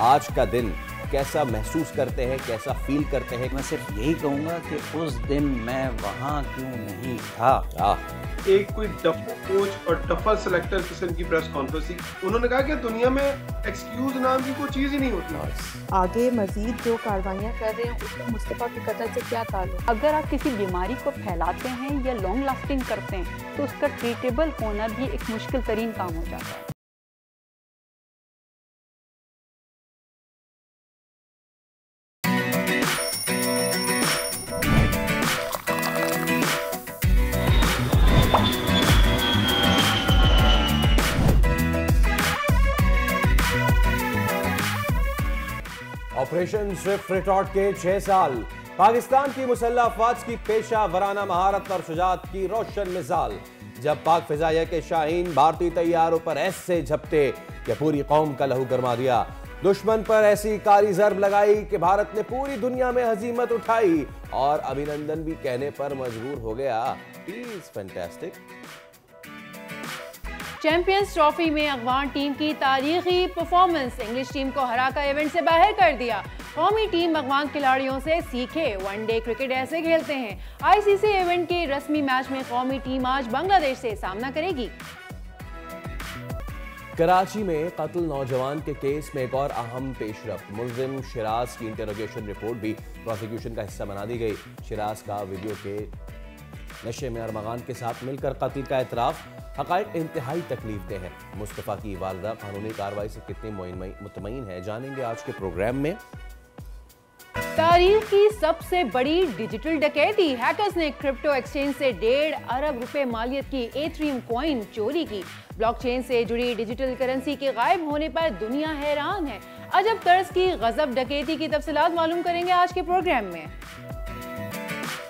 आज का दिन कैसा महसूस करते हैं, कैसा फील करते हैं? मैं सिर्फ यही कहूँगा कि उस दिन मैं वहाँ क्यों नहीं था। एक कोई टफ कोच और टफर सेलेक्टर किस्म की प्रेस कॉन्फ्रेंस थी। उन्होंने कहा कि दुनिया में एक्सक्यूज नाम की कोई चीज़ ही नहीं होती। आगे मजीद जो कार्रवाइयाँ कर रहे हैं उसमें मुस्तफा के कत्ल से क्या ताल्लुक? अगर आप किसी बीमारी को फैलाते हैं या लॉन्ग लास्टिंग करते हैं तो उसका ट्रीटेबल होना भी एक मुश्किल तरीन काम हो जाता है। ऑपरेशन स्विफ्ट रिटॉर्ट के 6 साल, पाकिस्तान की मुसल्लह अफवाज की पेशा वराना महारत और शुजाअत की रोशन मिसाल। जब पाक फिजाइया के शाहीन भारतीय तैयारों पर ऐसे झपटे कि पूरी कौम का लहू गरमा दिया, दुश्मन पर ऐसी कारी जर्ब लगाई कि भारत ने पूरी दुनिया में हजीमत उठाई और अभिनंदन भी कहने पर मजबूर हो गया। Is fantastic. चैंपियंस ट्रॉफी में अफगान टीम की तारीखी परफॉर्मेंस, इंग्लिश टीम को हराकर इवेंट से बाहर कर दिया। कौमी टीम अफगान खिलाड़ियों से सीखे, वनडे क्रिकेट ऐसे खेलते हैं। आईसीसी इवेंट के रस्मी मैच में कौमी टीम आज बांग्लादेश से सामना करेगी। कराची में कत्ल नौजवान के केस में एक और अहम पेशरफ्त, मुल्जिम शिराज की इंटरोगेशन रिपोर्ट भी प्रोसिक्यूशन का हिस्सा बना दी गई। शिराज का वीडियो के नशे में अरमगान के साथ मिलकर कत्ल का एतराफ, हक़ाइक़ इंतहाई तकलीफदेह है। मुस्तफ़ा की वालिदा कानूनी कार्रवाई से कितनी मुतमईन है, जानेंगे आज के प्रोग्राम में। तारीख की सबसे बड़ी डिजिटल डकैती, हैकर्स ने क्रिप्टो एक्सचेंज से 1.5 अरब रुपए मालियत की एथेरियम कॉइन चोरी की। ब्लॉकचेन से जुड़ी डिजिटल करेंसी के गायब होने पर दुनिया हैरान है। अजब तर्ज की गजब डकैती की तफसीलात मालूम करेंगे आज के प्रोग्राम में।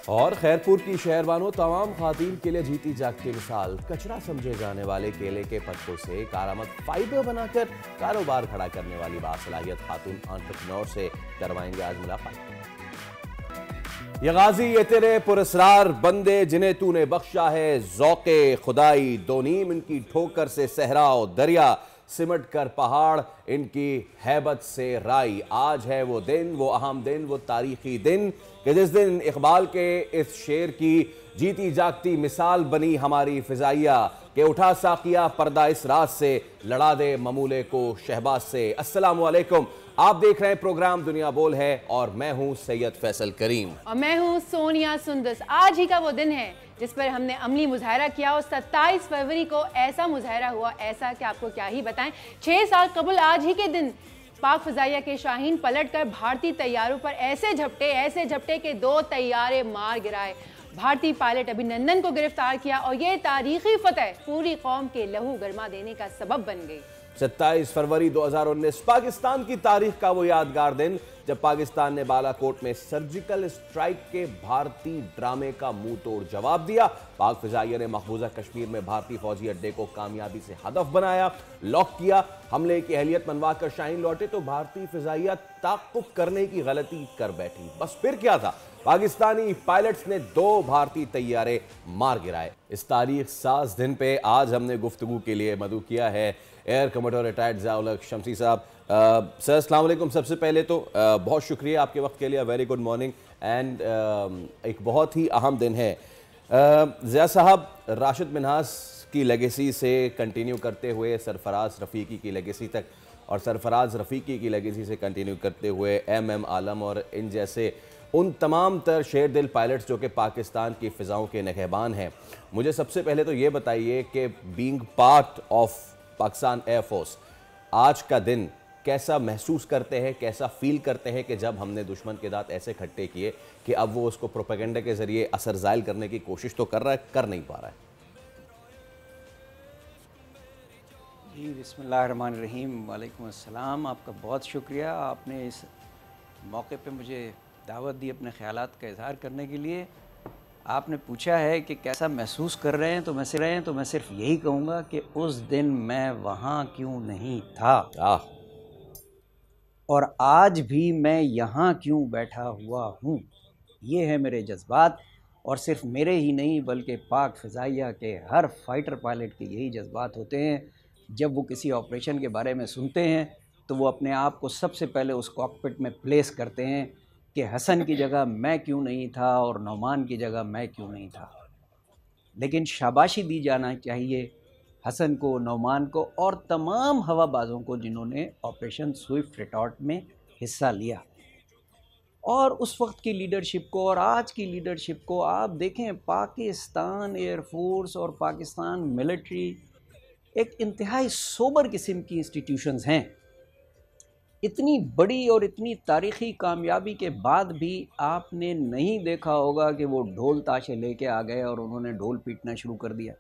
और खैरपुर की शहरबानो तमाम खातीन के लिए जीती जागती मिसाल, कचरा समझे जाने वाले केले के पत्तों से कारामद फाइबर बनाकर कारोबार खड़ा करने वाली बासलाहियत खातून एंटरप्रेन्योर से करवाएंगे आज मुलाकात। ये गाजी ये तेरे पुरस्रार बंदे जिन्हें तूने बख्शा है ज़ौक़े खुदाई, दो नीम इनकी ठोकर से सहरा और दरिया, सिमट कर पहाड़ इनकी हैबत से राई। आज है वो दिन, वो अहम दिन, वो तारीखी दिन कि जिस दिन इकबाल के इस शेर की जीती जागती मिसाल बनी हमारी फिजाइया कि उठा साकिया पर्दा इस रात से, लड़ा दे ममूले को शहबाज से। अस्सलाम वालेकुम, आप देख रहे हैं प्रोग्राम दुनिया बोल है और मैं हूं सैयद फैसल करीम और मैं हूं सोनिया सुंदस। आज ही का वो दिन है जिस पर हमने अमली मुजाहरा किया और 27 फरवरी को ऐसा मुजाहरा हुआ, ऐसा कि आपको क्या ही बताएं। 6 साल कबल आज ही के दिन पाक फिजाइया के शाहीन पलटकर भारतीय तैयारों पर ऐसे झपटे कि 2 तैयारे मार गिराए। भारतीय पायलट अभिनंदन को गिरफ्तार किया और ये तारीखी फतह पूरी कौम के लहू गरमा देने का सबब बन गई। 27 फरवरी 2019 पाकिस्तान की तारीख का वो यादगार दिन जब पाकिस्तान ने बालाकोट में सर्जिकल स्ट्राइक के भारतीय ड्रामे का मुंह तोड़ जवाब दिया। पाक फिजाइया ने मकबूजा कश्मीर में भारतीय फौजी अड्डे को कामयाबी से हदफ बनाया, लॉक किया। हमले की अहलियत मनवाकर शाहीन लौटे तो भारतीय फिजाइया ताक़ुब करने की गलती कर बैठी। बस फिर क्या था, पाकिस्तानी पायलट्स ने 2 भारतीय तैयारे मार गिराए। इस तारीख साज दिन पे आज हमने गुफ्तगू के लिए मदऊ किया है एयर कमोडोर रिटायर्ड ज़िया-उल-हक शमसी साहब। सर अस्सलाम वालेकुम। सबसे पहले तो बहुत शुक्रिया आपके वक्त के लिए, वेरी गुड मॉर्निंग एंड एक बहुत ही अहम दिन है। ज़िया साहब राशिद मिन्हास की लेगेसी से कंटिन्यू करते हुए सरफराज रफ़ीकी की लेगेसी तक और सरफराज रफ़ीकी की लेगेसी से कंटिन्यू करते हुए एम आलम और इन जैसे उन तमाम तर शेर दिल पायलट्स जो कि पाकिस्तान की फ़िज़ाओं के निगहबान हैं, मुझे सबसे पहले तो ये बताइए कि being part of Pakistan air force, आज का दिन कैसा महसूस करते हैं, कैसा फील करते हैं कि जब हमने दुश्मन के दांत ऐसे खट्टे किए कि अब वो उसको प्रोपेगेंडा के ज़रिए असर ज़ायल करने की कोशिश तो कर रहा है, कर नहीं पा रहा है। जी बिस्मिल्लाहिर्रहमानिर्रहीम, वालेकुम अस्सलाम। आपका बहुत शुक्रिया, आपने इस मौके पे मुझे दावत दी अपने ख़यालात का इज़हार करने के लिए। आपने पूछा है कि कैसा महसूस कर रहे हैं, तो मैं सिर्फ यही कहूँगा कि उस दिन मैं वहाँ क्यों नहीं था और आज भी मैं यहाँ क्यों बैठा हुआ हूँ। ये है मेरे जज्बात, और सिर्फ मेरे ही नहीं बल्कि पाक फ़िज़ाइया के हर फाइटर पायलट के यही जज्बात होते हैं जब वो किसी ऑपरेशन के बारे में सुनते हैं तो वो अपने आप को सबसे पहले उस कॉकपिट में प्लेस करते हैं कि हसन की जगह मैं क्यों नहीं था और नौमान की जगह मैं क्यों नहीं था। लेकिन शाबाशी दी जाना चाहिए हसन को, नौमान को और तमाम हवाबाज़ों को जिन्होंने ऑपरेशन स्विफ्ट रिटॉर्ट में हिस्सा लिया। और उस वक्त की लीडरशिप को और आज की लीडरशिप को आप देखें, पाकिस्तान एयरफोर्स और पाकिस्तान मिलिट्री एक इंतहाई सोबर किस्म की इंस्टीट्यूशंस हैं। इतनी बड़ी और इतनी तारीख़ी कामयाबी के बाद भी आपने नहीं देखा होगा कि वो ढोल ताशे लेके आ गए और उन्होंने ढोल पीटना शुरू कर दिया।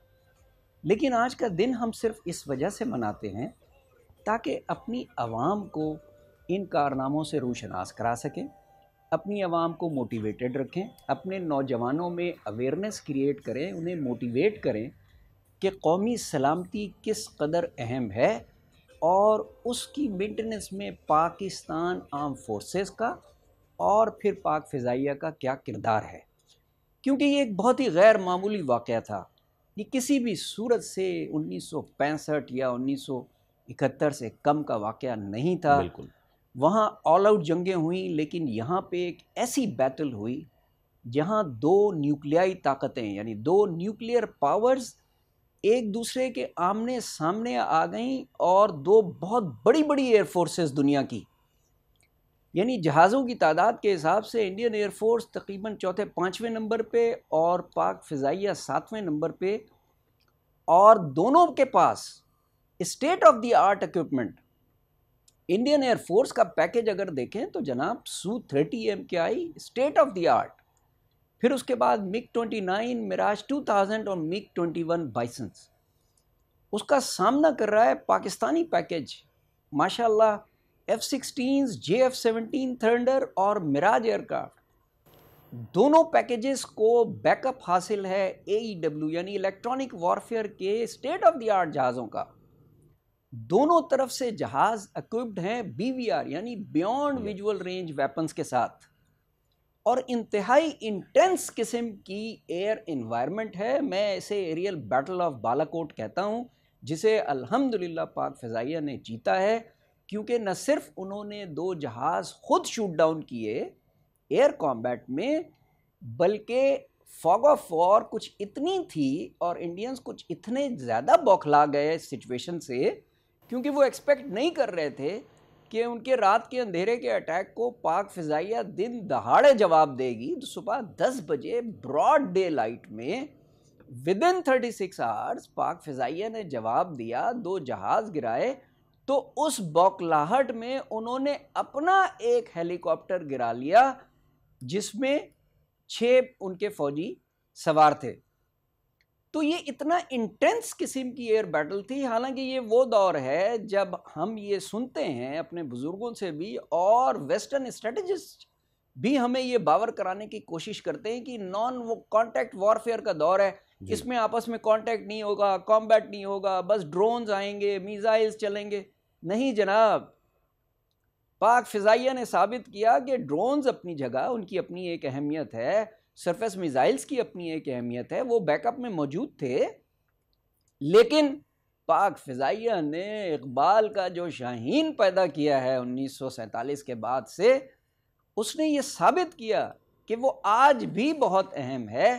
लेकिन आज का दिन हम सिर्फ इस वजह से मनाते हैं ताकि अपनी आवाम को इन कारनामों से रूशनास करा सकें, अपनी आवाम को मोटिवेटेड रखें, अपने नौजवानों में अवेयरनेस क्रिएट करें, उन्हें मोटिवेट करें कि कौमी सलामती किस कदर अहम है और उसकी मेंटेनेंस में पाकिस्तान आर्म फोर्सेस का और फिर पाक फ़िज़ाइया का क्या किरदार है। क्योंकि ये एक बहुत ही गैर मामूली वाक़या था। ये किसी भी सूरत से 1965 या 1971 से कम का वाक़या नहीं था। बिल्कुल। वहाँ ऑल आउट जंगें हुई, लेकिन यहाँ पे एक ऐसी बैटल हुई जहाँ दो न्यूक्लियाई ताकतें यानी दो न्यूक्लियर पावर्स एक दूसरे के आमने सामने आ गईं और दो बहुत बड़ी बड़ी एयरफोर्सेस दुनिया की, यानी जहाज़ों की तादाद के हिसाब से इंडियन एयरफोर्स तकरीबन चौथे पाँचवें नंबर पे और पाक फ़िज़ाइया 7वें नंबर पे, और दोनों के पास state of the art equipment. Indian Air Force का पैकेज अगर देखें तो जनाब Su-30 MKI state of the art, फिर उसके बाद MiG-29, मिराज 2000 और MiG-21 बाइसन्स। उसका सामना कर रहा है पाकिस्तानी पैकेज माशाल्लाह F-16s, JF-17 थंडर और मिराज एयरक्राफ्ट। दोनों पैकेजेस को बैकअप हासिल है AEW यानी इलेक्ट्रॉनिक वॉरफेयर के स्टेट ऑफ द आर्ट जहाज़ों का। दोनों तरफ से जहाज़ इक्विप्ड हैं BVR यानी बियॉन्ड विजुअल रेंज वेपन्स के साथ, और इंतहाई इंटेंस किस्म की एयर इन्वायरमेंट है। मैं इसे एरियल बैटल ऑफ बालाकोट कहता हूँ, जिसे अल्हम्दुलिल्लाह पाक फ़िज़ाइया ने जीता है, क्योंकि न सिर्फ उन्होंने दो जहाज़ खुद शूट डाउन किए एयर कॉम्बैट में, बल्कि फॉग ऑफ वॉर कुछ इतनी थी और इंडियंस कुछ इतने ज़्यादा बौखला गए इस सिचुएशन से, क्योंकि वो एक्सपेक्ट नहीं कर रहे थे कि उनके रात के अंधेरे के अटैक को पाक फ़िज़ाइया दिन दहाड़े जवाब देगी। तो सुबह 10 बजे ब्रॉड डे लाइट में विदिन 36 आवर्स पाक फ़िज़ाइया ने जवाब दिया, दो जहाज़ गिराए। तो उस बौखलाहट में उन्होंने अपना एक हेलीकॉप्टर गिरा लिया जिसमें 6 उनके फौजी सवार थे। तो ये इतना इंटेंस किस्म की एयर बैटल थी। हालांकि ये वो दौर है जब हम ये सुनते हैं अपने बुजुर्गों से भी, और वेस्टर्न स्ट्रेटजिस्ट भी हमें ये बावर कराने की कोशिश करते हैं कि नॉन कॉन्टैक्ट वॉरफेयर का दौर है, इसमें आपस में कॉन्टैक्ट नहीं होगा, कॉम्बैट नहीं होगा, बस ड्रोन्स आएंगे, मिसाइल्स चलेंगे। नहीं जनाब, पाक फ़िज़ाइया ने साबित किया कि ड्रोन्स अपनी जगह, उनकी अपनी एक अहमियत है, सरफेस मिसाइल्स की अपनी एक अहमियत है, वो बैकअप में मौजूद थे। लेकिन पाक फ़िज़ाइया ने इकबाल का जो शाहीन पैदा किया है 1947 के बाद से, उसने ये साबित किया कि वो आज भी बहुत अहम है।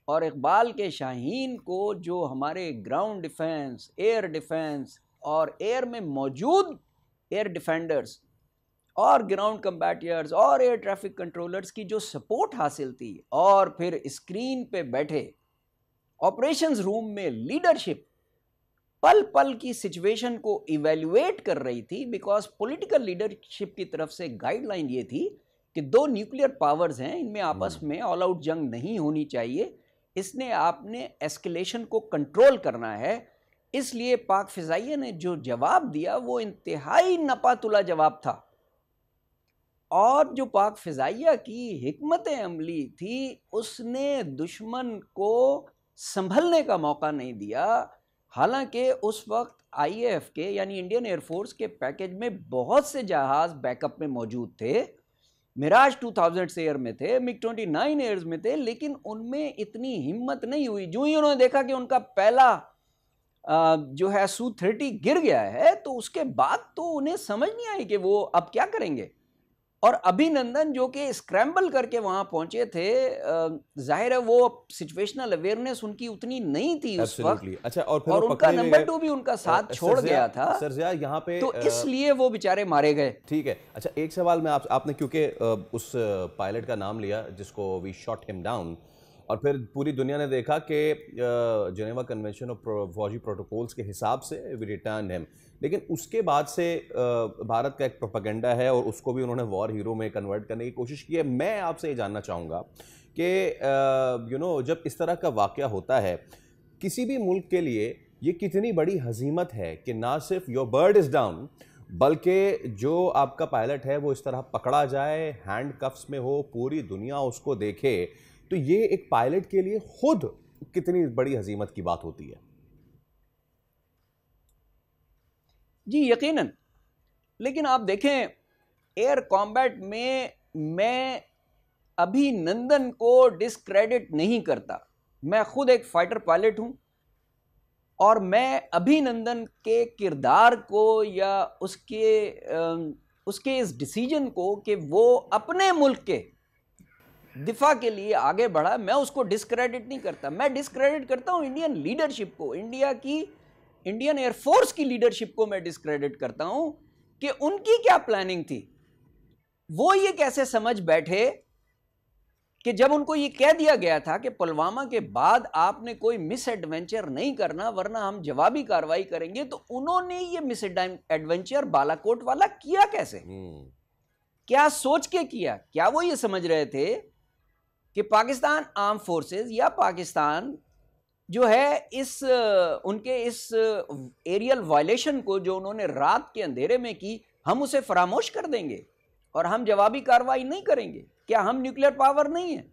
और इकबाल के शाहीन को जो हमारे ग्राउंड डिफेंस, एयर डिफेंस और एयर में मौजूद एयर डिफेंडर्स और ग्राउंड कम्बैटियर्स और एयर ट्रैफिक कंट्रोलर्स की जो सपोर्ट हासिल थी, और फिर स्क्रीन पे बैठे ऑपरेशंस रूम में लीडरशिप पल पल की सिचुएशन को इवेल्युएट कर रही थी, बिकॉज पॉलिटिकल लीडरशिप की तरफ से गाइडलाइन ये थी कि दो न्यूक्लियर पावर्स हैं, इनमें आपस में ऑल आउट जंग नहीं होनी चाहिए, इसने आपने एस्केलेशन को कंट्रोल करना है। इसलिए पाक फ़िज़ाइया ने जो जवाब दिया वो इंतहाई नपातुला जवाब था। और जो पाक फ़िज़ाइया की हिकमत अमली थी, उसने दुश्मन को संभलने का मौका नहीं दिया। हालांकि उस वक्त IAF के यानी इंडियन एयरफोर्स के पैकेज में बहुत से जहाज़ बैकअप में मौजूद थे, मिराज 2000 एयर में थे, MiG-29 एयर्स में थे, लेकिन उनमें इतनी हिम्मत नहीं हुई। जो ही उन्होंने देखा कि उनका पहला जो है Su-30 गिर गया है, तो उसके बाद तो उन्हें समझ नहीं आई कि वो अब क्या करेंगे। और अभिनंदन जो कि स्क्रैम्बल करके वहां पहुंचे थे, जाहिर है वो सिचुएशनल अवेयरनेस उनकी उतनी नहीं थी उस वक्त। अच्छा, और फिर और उनका नंबर 2 भी उनका साथ छोड़ गया था, सर यहाँ पे, तो इसलिए वो बेचारे मारे गए। ठीक है। अच्छा, एक सवाल मैं आपने क्योंकि उस पायलट का नाम लिया जिसको वी शॉट हिम डाउन, और फिर पूरी दुनिया ने देखा कि जेनेवा कन्वेंशन और फौजी प्रोटोकॉल्स के हिसाब से वी रिटर्न हिम, लेकिन उसके बाद से भारत का एक प्रोपेगेंडा है और उसको भी उन्होंने वॉर हीरो में कन्वर्ट करने की कोशिश की है। मैं आपसे ये जानना चाहूँगा कि जब इस तरह का वाक़या होता है किसी भी मुल्क के लिए, ये कितनी बड़ी हजीमत है कि ना सिर्फ योर बर्ड इज़ डाउन, बल्कि जो आपका पायलट है वो इस तरह पकड़ा जाए, हैंड कफ्स में हो, पूरी दुनिया उसको देखे, तो ये एक पायलट के लिए खुद कितनी बड़ी हजीमत की बात होती है। जी यकीनन, लेकिन आप देखें एयर कॉम्बैट में मैं अभिनंदन को डिस्क्रेडिट नहीं करता। मैं खुद एक फाइटर पायलट हूं और मैं अभिनंदन के किरदार को या उसके इस डिसीजन को कि वो अपने मुल्क के दिफा के लिए आगे बढ़ा, मैं उसको डिस्क्रेडिट नहीं करता। मैं डिस्क्रेडिट करता हूं इंडियन लीडरशिप को, इंडियन एयरफोर्स की लीडरशिप को मैं डिस्क्रेडिट करता हूं कि उनकी क्या प्लानिंग थी। वो ये कैसे समझ बैठे कि जब उनको ये कह दिया गया था कि पुलवामा के बाद आपने कोई मिस एडवेंचर नहीं करना वरना हम जवाबी कार्रवाई करेंगे, तो उन्होंने ये मिस एडवेंचर बालाकोट वाला किया कैसे? क्या सोच के किया? क्या वो ये समझ रहे थे कि पाकिस्तान आर्म फोर्सेस या पाकिस्तान जो है उनके इस एरियल वायलेशन को जो उन्होंने रात के अंधेरे में की, हम उसे फरामोश कर देंगे और हम जवाबी कार्रवाई नहीं करेंगे? क्या हम न्यूक्लियर पावर नहीं है?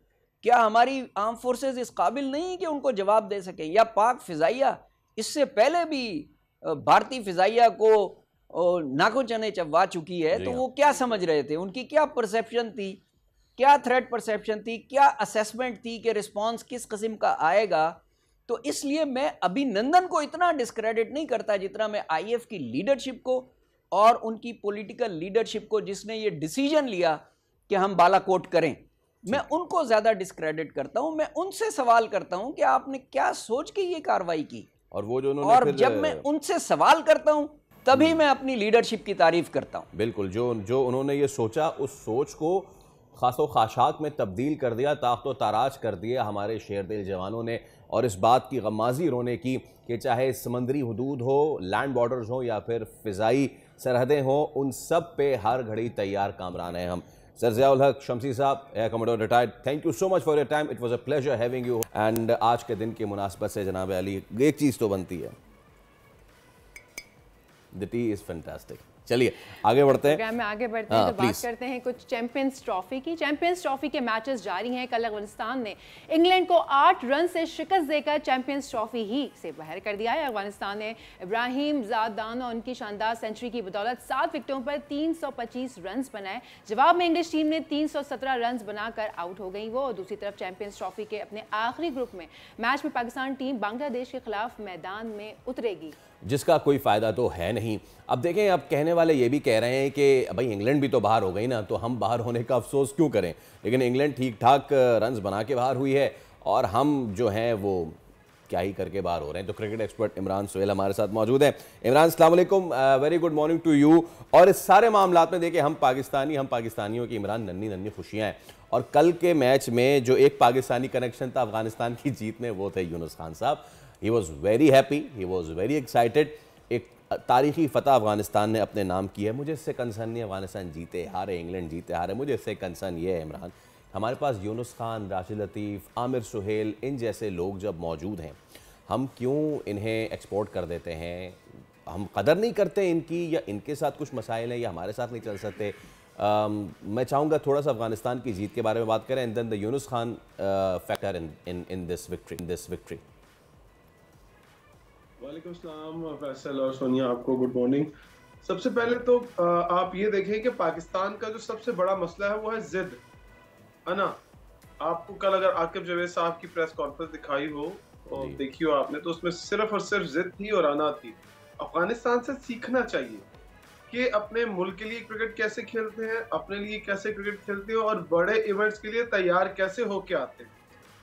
क्या हमारी आर्म फोर्सेस इस काबिल नहीं है कि उनको जवाब दे सकें? या पाक फिजाइया इससे पहले भी भारतीय फिजाइया को नाको चने चबवा चुकी है, तो वो क्या समझ रहे थे? उनकी क्या परसेप्शन थी, क्या थ्रेट परसेप्शन थी, क्या असेसमेंट थी कि रिस्पॉन्स किस किस्म का आएगा? तो इसलिए मैं अभिनंदन को इतना डिस्क्रेडिट नहीं करता जितना मैं आईएफ की लीडरशिप को और उनकी पॉलिटिकल लीडरशिप को जिसने ये डिसीजन लिया कि हम बालाकोट करें, मैं उनको ज्यादा डिस्क्रेडिट करता हूं। मैं उनसे सवाल करता हूं कि आपने क्या सोच के ये कार्रवाई की, और वो जो उन्होंने और जब मैं उनसे सवाल करता हूं तभी मैं अपनी लीडरशिप की तारीफ करता हूं। बिल्कुल, जो उन्होंने ये सोचा, उस सोच को खासो खाशाक में तब्दील कर दिया, ताख्तो ताराज कर दिया हमारे शेरदिल जवानों ने, और इस बात की गमाजी रोने की कि चाहे समंदरी हुदूद हो, लैंड बॉर्डर्स हो या फिर फ़िज़ाई सरहदें हो, उन सब पे हर घड़ी तैयार कामरान हैं हम। सर ज़ियाउल हक शमसी साहब, air commander retired, thank you so much for your time, it was a pleasure having you. And आज के दिन की मुनासबत से जनाब अली, एक चीज़ तो बनती है, द टी इज़ फैंटास्टिक। चलिए आगे बढ़ते हैं, प्रोग्राम में आगे बढ़ते हैं, तो बात करते हैं कुछ चैंपियंस ट्रॉफी की। चैंपियंस ट्रॉफी के मैचेस जारी हैं। कल अफगानिस्तान ने इंग्लैंड को 8 रन से शिकस्त देकर चैंपियंस ट्रॉफी ही से बाहर कर दिया है। अफगानिस्तान ने इब्राहिम ज़ादान और उनकी शानदार सेंचुरी की बदौलत 7 विकेटों पर 325 रन बनाए। जवाब में इंग्लिश टीम ने 317 रन बनाकर आउट हो गई वो। दूसरी तरफ चैंपियंस ट्रॉफी के अपने आखिरी ग्रुप में मैच में पाकिस्तान टीम बांग्लादेश के खिलाफ मैदान में उतरेगी, जिसका कोई फ़ायदा तो है नहीं। अब देखें, अब कहने वाले ये भी कह रहे हैं कि भाई इंग्लैंड भी तो बाहर हो गई ना, तो हम बाहर होने का अफसोस क्यों करें। लेकिन इंग्लैंड ठीक ठाक रन्स बना के बाहर हुई है और हम जो हैं वो क्या ही करके बाहर हो रहे हैं। तो क्रिकेट एक्सपर्ट इमरान सोहेल हमारे साथ मौजूद हैं। इमरान, अस्सलाम वालेकुम, very good morning to you. और इस सारे मामलात में देखिए, हम पाकिस्तानियों की इमरान नन्ही नन्ही खुशियाँ हैं। और कल के मैच में जो एक पाकिस्तानी कनेक्शन था अफगानिस्तान की जीत में, वो थे यूनुस खान साहब। He was very happy, he was very excited. एक तारीखी फ़तह अफगानिस्तान ने अपने नाम की है। मुझे इससे कंसर्न नहीं अफगानिस्तान जीते हारे, इंग्लैंड जीते हारे, मुझे इससे कंसर्न ये है इमरान, हमारे पास यूनुस खान, राशिद लतीफ़, आमिर सुहेल, इन जैसे लोग जब मौजूद हैं, हम क्यों इन्हें एक्सपोर्ट कर देते हैं? हम कदर नहीं करते इनकी, या इनके साथ कुछ मसाइल हैं, या हमारे साथ नहीं चल सकते? मैं चाहूँगा थोड़ा सा अफगानिस्तान की जीत के बारे में बात करें, and then the Yunus Khan factor in this victory. वालेकुम सलाम फैसल और सोनिया, आपको गुड मॉर्निंग। सबसे पहले तो आप ये देखें कि पाकिस्तान का जो सबसे बड़ा मसला है वो है जिद, है ना। आपको कल अगर आकिब जावेद साहब की प्रेस कॉन्फ्रेंस दिखाई हो, और देखी हो आपने, तो उसमें सिर्फ और सिर्फ जिद थी और अना थी। अफगानिस्तान से सीखना चाहिए कि अपने मुल्क के लिए क्रिकेट कैसे खेलते हैं, अपने लिए कैसे क्रिकेट खेलते हैं और बड़े इवेंट्स के लिए तैयार कैसे होके आते हैं।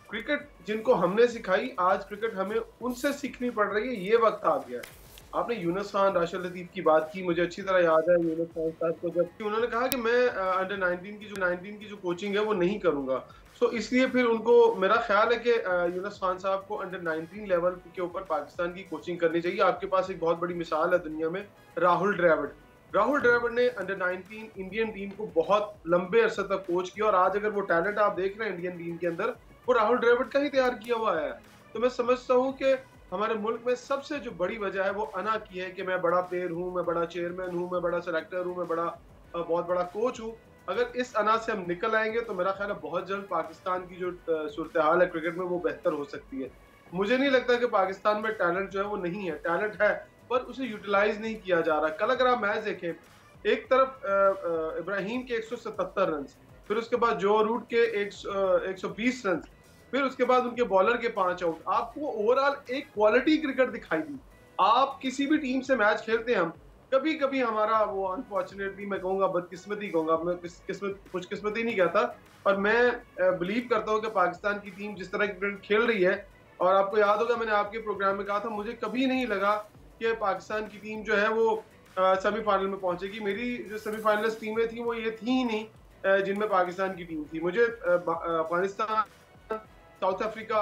क्रिकेट जिनको हमने सिखाई, आज क्रिकेट हमें उनसे सीखनी पड़ रही है। ये वक्त आ गया है। आपने यूनुस खान, राशिद लतीफ की बात की, मुझे अच्छी तरह याद है यूनुस खान साहब को जब उन्होंने कहा कि मैं अंडर 19 की जो कोचिंग है वो नहीं करूंगा। सो इसलिए फिर उनको, मेरा ख्याल है कि यूनुस खान साहब को अंडर 19 लेवल के ऊपर पाकिस्तान की कोचिंग करनी चाहिए। आपके पास एक बहुत बड़ी मिसाल है दुनिया में, राहुल द्रविड़। राहुल द्रविड़ ने अंडर 19 इंडियन टीम को बहुत लंबे अरसे तक कोच किया और आज अगर वो टैलेंट आप देख रहे हैं इंडियन टीम के अंदर, वो राहुल द्रविड़ का ही तैयार किया हुआ है। तो मैं समझता हूँ कि हमारे मुल्क में सबसे जो बड़ी वजह है वो अना की है कि मैं बड़ा प्लेयर हूँ, मैं बड़ा चेयरमैन हूँ, मैं बड़ा सेलेक्टर हूँ, मैं बहुत बड़ा कोच हूँ। अगर इस अना से हम निकल आएंगे तो मेरा ख्याल है बहुत जल्द पाकिस्तान की जो सूरत हाल है क्रिकेट में वो बेहतर हो सकती है। मुझे नहीं लगता कि पाकिस्तान में टैलेंट जो है वो नहीं है, टैलेंट है पर उसे यूटिलाइज नहीं किया जा रहा। कल अगर आप मैच देखें, एक तरफ इब्राहिम के 177 रन, फिर उसके बाद जो रूट के 120 रन, फिर उसके बाद उनके बॉलर के 5 आउट। आपको ओवरऑल एक क्वालिटी क्रिकेट दिखाई दी। आप किसी भी टीम से मैच खेलते हैं, हम कभी कभी हमारा वो अनफॉर्चुनेटली मैं कहूँगा बदकिस्मती कहूँगा, मैं खुशकिस्मती नहीं कहता, और मैं बिलीव करता हूँ कि पाकिस्तान की टीम जिस तरह की क्रिकेट खेल रही है, और आपको याद होगा मैंने आपके प्रोग्राम में कहा था मुझे कभी नहीं लगा कि पाकिस्तान की टीम जो है वो सेमीफाइनल में पहुंचेगी। मेरी जो सेमीफाइनलिस्ट टीमें थी वो ये थी ही नहीं जिनमें पाकिस्तान की टीम थी। मुझे अफगानिस्तान, साउथ अफ्रीका,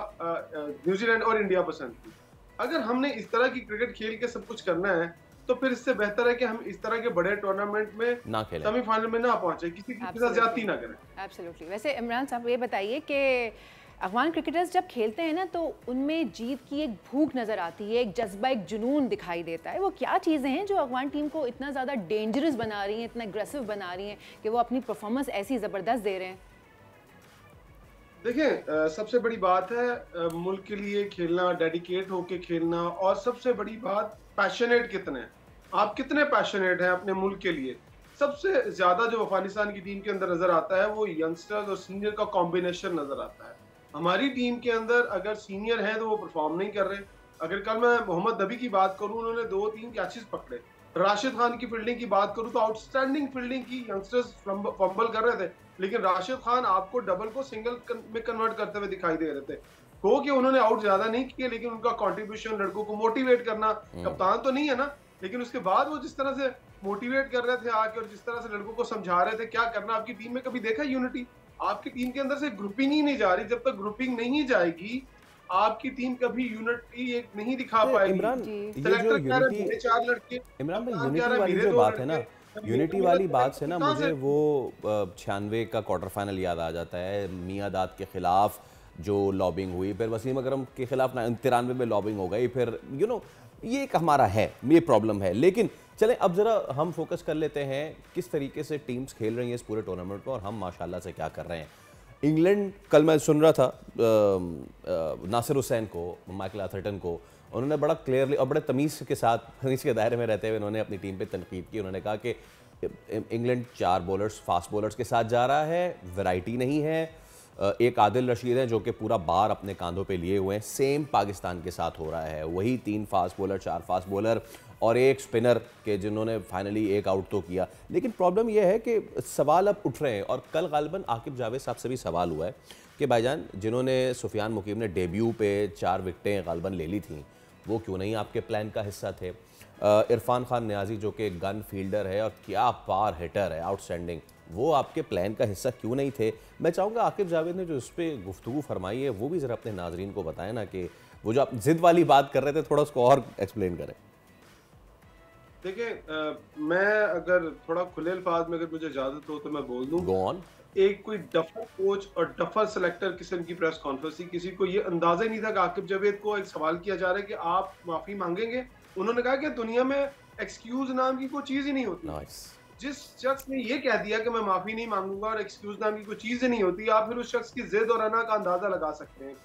न्यूजीलैंड और इंडिया पसंद थी। अगर हमने इस तरह की क्रिकेट खेल के सब कुछ करना है तो फिर इससे बेहतर है कि हम इस तरह के बड़े टूर्नामेंट में ना खेलें, सेमीफाइनल में ना पहुंचे, किसी के साथ ज्यादती ना करें। एब्सोल्युटली। वैसे इमरान साहब ये बताइए कि अफगान क्रिकेटर्स जब खेलते हैं ना तो उनमें जीत की एक भूख नज़र आती है, एक जज्बा, एक जुनून दिखाई देता है। वो क्या चीज़ें हैं जो अफगान टीम को इतना ज़्यादा डेंजरस बना रही हैं, इतना एग्रेसिव बना रही हैं कि वो अपनी परफॉर्मेंस ऐसी ज़बरदस्त दे रहे हैं? देखें, सबसे बड़ी बात है मुल्क के लिए खेलना, डेडिकेट होके खेलना, और सबसे बड़ी बात पैशनेट कितने हैं आप, कितने पैशनेट हैं अपने मुल्क के लिए। सबसे ज्यादा जो अफगानिस्तान की टीम के अंदर नजर आता है वो यंगस्टर्स और सीनियर का कॉम्बिनेशन नजर आता है। हमारी टीम के अंदर अगर सीनियर हैं तो वो परफॉर्म नहीं कर रहे। अगर कल मैं मोहम्मद नबी की बात करूं, उन्होंने 2-3 कैचेस पकड़े। राशिद खान की फील्डिंग की बात करूं तो आउटस्टैंडिंग फील्डिंग की, यंगस्टर्स फंबल कर रहे थे, लेकिन राशिद खान आपको डबल को सिंगल में कन्वर्ट करते हुए दिखाई दे रहे थे। हो कि उन्होंने आउट ज्यादा नहीं किए, लेकिन उनका कंट्रीब्यूशन, लड़कों को मोटिवेट करना, कप्तान तो नहीं है ना, लेकिन उसके बाद वो जिस तरह से मोटिवेट कर रहे थे आके और जिस तरह से लड़कों को समझा रहे थे क्या करना। आपकी टीम में कभी देखा यूनिटी? आपकी टीम के अंदर से ग्रुपिंग ही नहीं जा रही। जब तक ग्रुपिंग नहीं जाएगी आपकी टीम कभी यूनिटी एक नहीं दिखा पाएगी। इमरान, सेलेक्टर कह रहे हैं 4 लड़के, इमरान भाई यूनिटी वाली जो बात है ना, यूनिटी वाली बात से ना मुझे वो 96 का क्वार्टर फाइनल याद आ जाता है, मियादाद के खिलाफ जो लॉबिंग हुई, फिर वसीम अकरम के खिलाफ 93 में लॉबिंग हो गई, फिर ये एक हमारा है, ये प्रॉब्लम है। लेकिन चलें अब ज़रा हम फोकस कर लेते हैं किस तरीके से टीम्स खेल रही हैं इस पूरे टूर्नामेंट में और हम माशाल्लाह से क्या कर रहे हैं। इंग्लैंड, कल मैं सुन रहा था नासिर हुसैन को, माइकल आर्थरटन को, उन्होंने बड़ा क्लियरली और बड़े तमीज़ के साथ, तमीज़ के दायरे में रहते हुए उन्होंने अपनी टीम पे तनकीद की। उन्होंने कहा कि इंग्लैंड 4 बॉलर्स, फास्ट बॉलर्स के साथ जा रहा है, वैरायटी नहीं है। एक आदिल रशीद हैं जो कि पूरा बार अपने कांधों पे लिए हुए हैं, सेम पाकिस्तान के साथ हो रहा है, वही 3 फास्ट बॉलर, 4 फास्ट बॉलर और एक स्पिनर के जिन्होंने फाइनली एक आउट तो किया। लेकिन प्रॉब्लम यह है कि सवाल अब उठ रहे हैं और कल गालिबन आकिब जावेद साहब से भी सवाल हुआ है कि भाईजान जिन्होंने सुफियान मुकीम ने डेब्यू पे 4 विकेटें गालिबन ले ली थी वो क्यों नहीं आपके प्लान का हिस्सा थे। इरफान खान नियाजी जो कि गन फील्डर है और क्या पार हिटर है, आउटस्टैंडिंग, वो आपके प्लान का हिस्सा क्यों नहीं थे। मैं चाहूँगा आकिब जावेद ने जो इस पर गुफ्तगू फरमाई है वो भी ज़रा अपने नाजरीन को बताएं ना, कि वो जो आप जिद वाली बात कर रहे थे थोड़ा उसको और एक्सप्लेन करें। देखिए, मैं अगर थोड़ा खुले अल्फाज में अगर मुझे इजाजत हो तो मैं बोल दूं, गो ऑन। एक कोई डफर कोच और डफर सेलेक्टर किस्म की प्रेस कॉन्फ्रेंस थी, किसी को ये अंदाजा ही नहीं था कि आकिब जावेद को एक सवाल किया जा रहा है कि आप माफी मांगेंगे। उन्होंने कहा कि दुनिया में एक्सक्यूज नाम की कोई चीज ही नहीं होती। जिस शख्स ने ये कह दिया कि मैं माफी नहीं मांगूंगा और एक्सक्यूज नाम की कोई चीज ही नहीं होती, आप फिर उस शख्स की जिद और अना का अंदाजा लगा सकते हैं।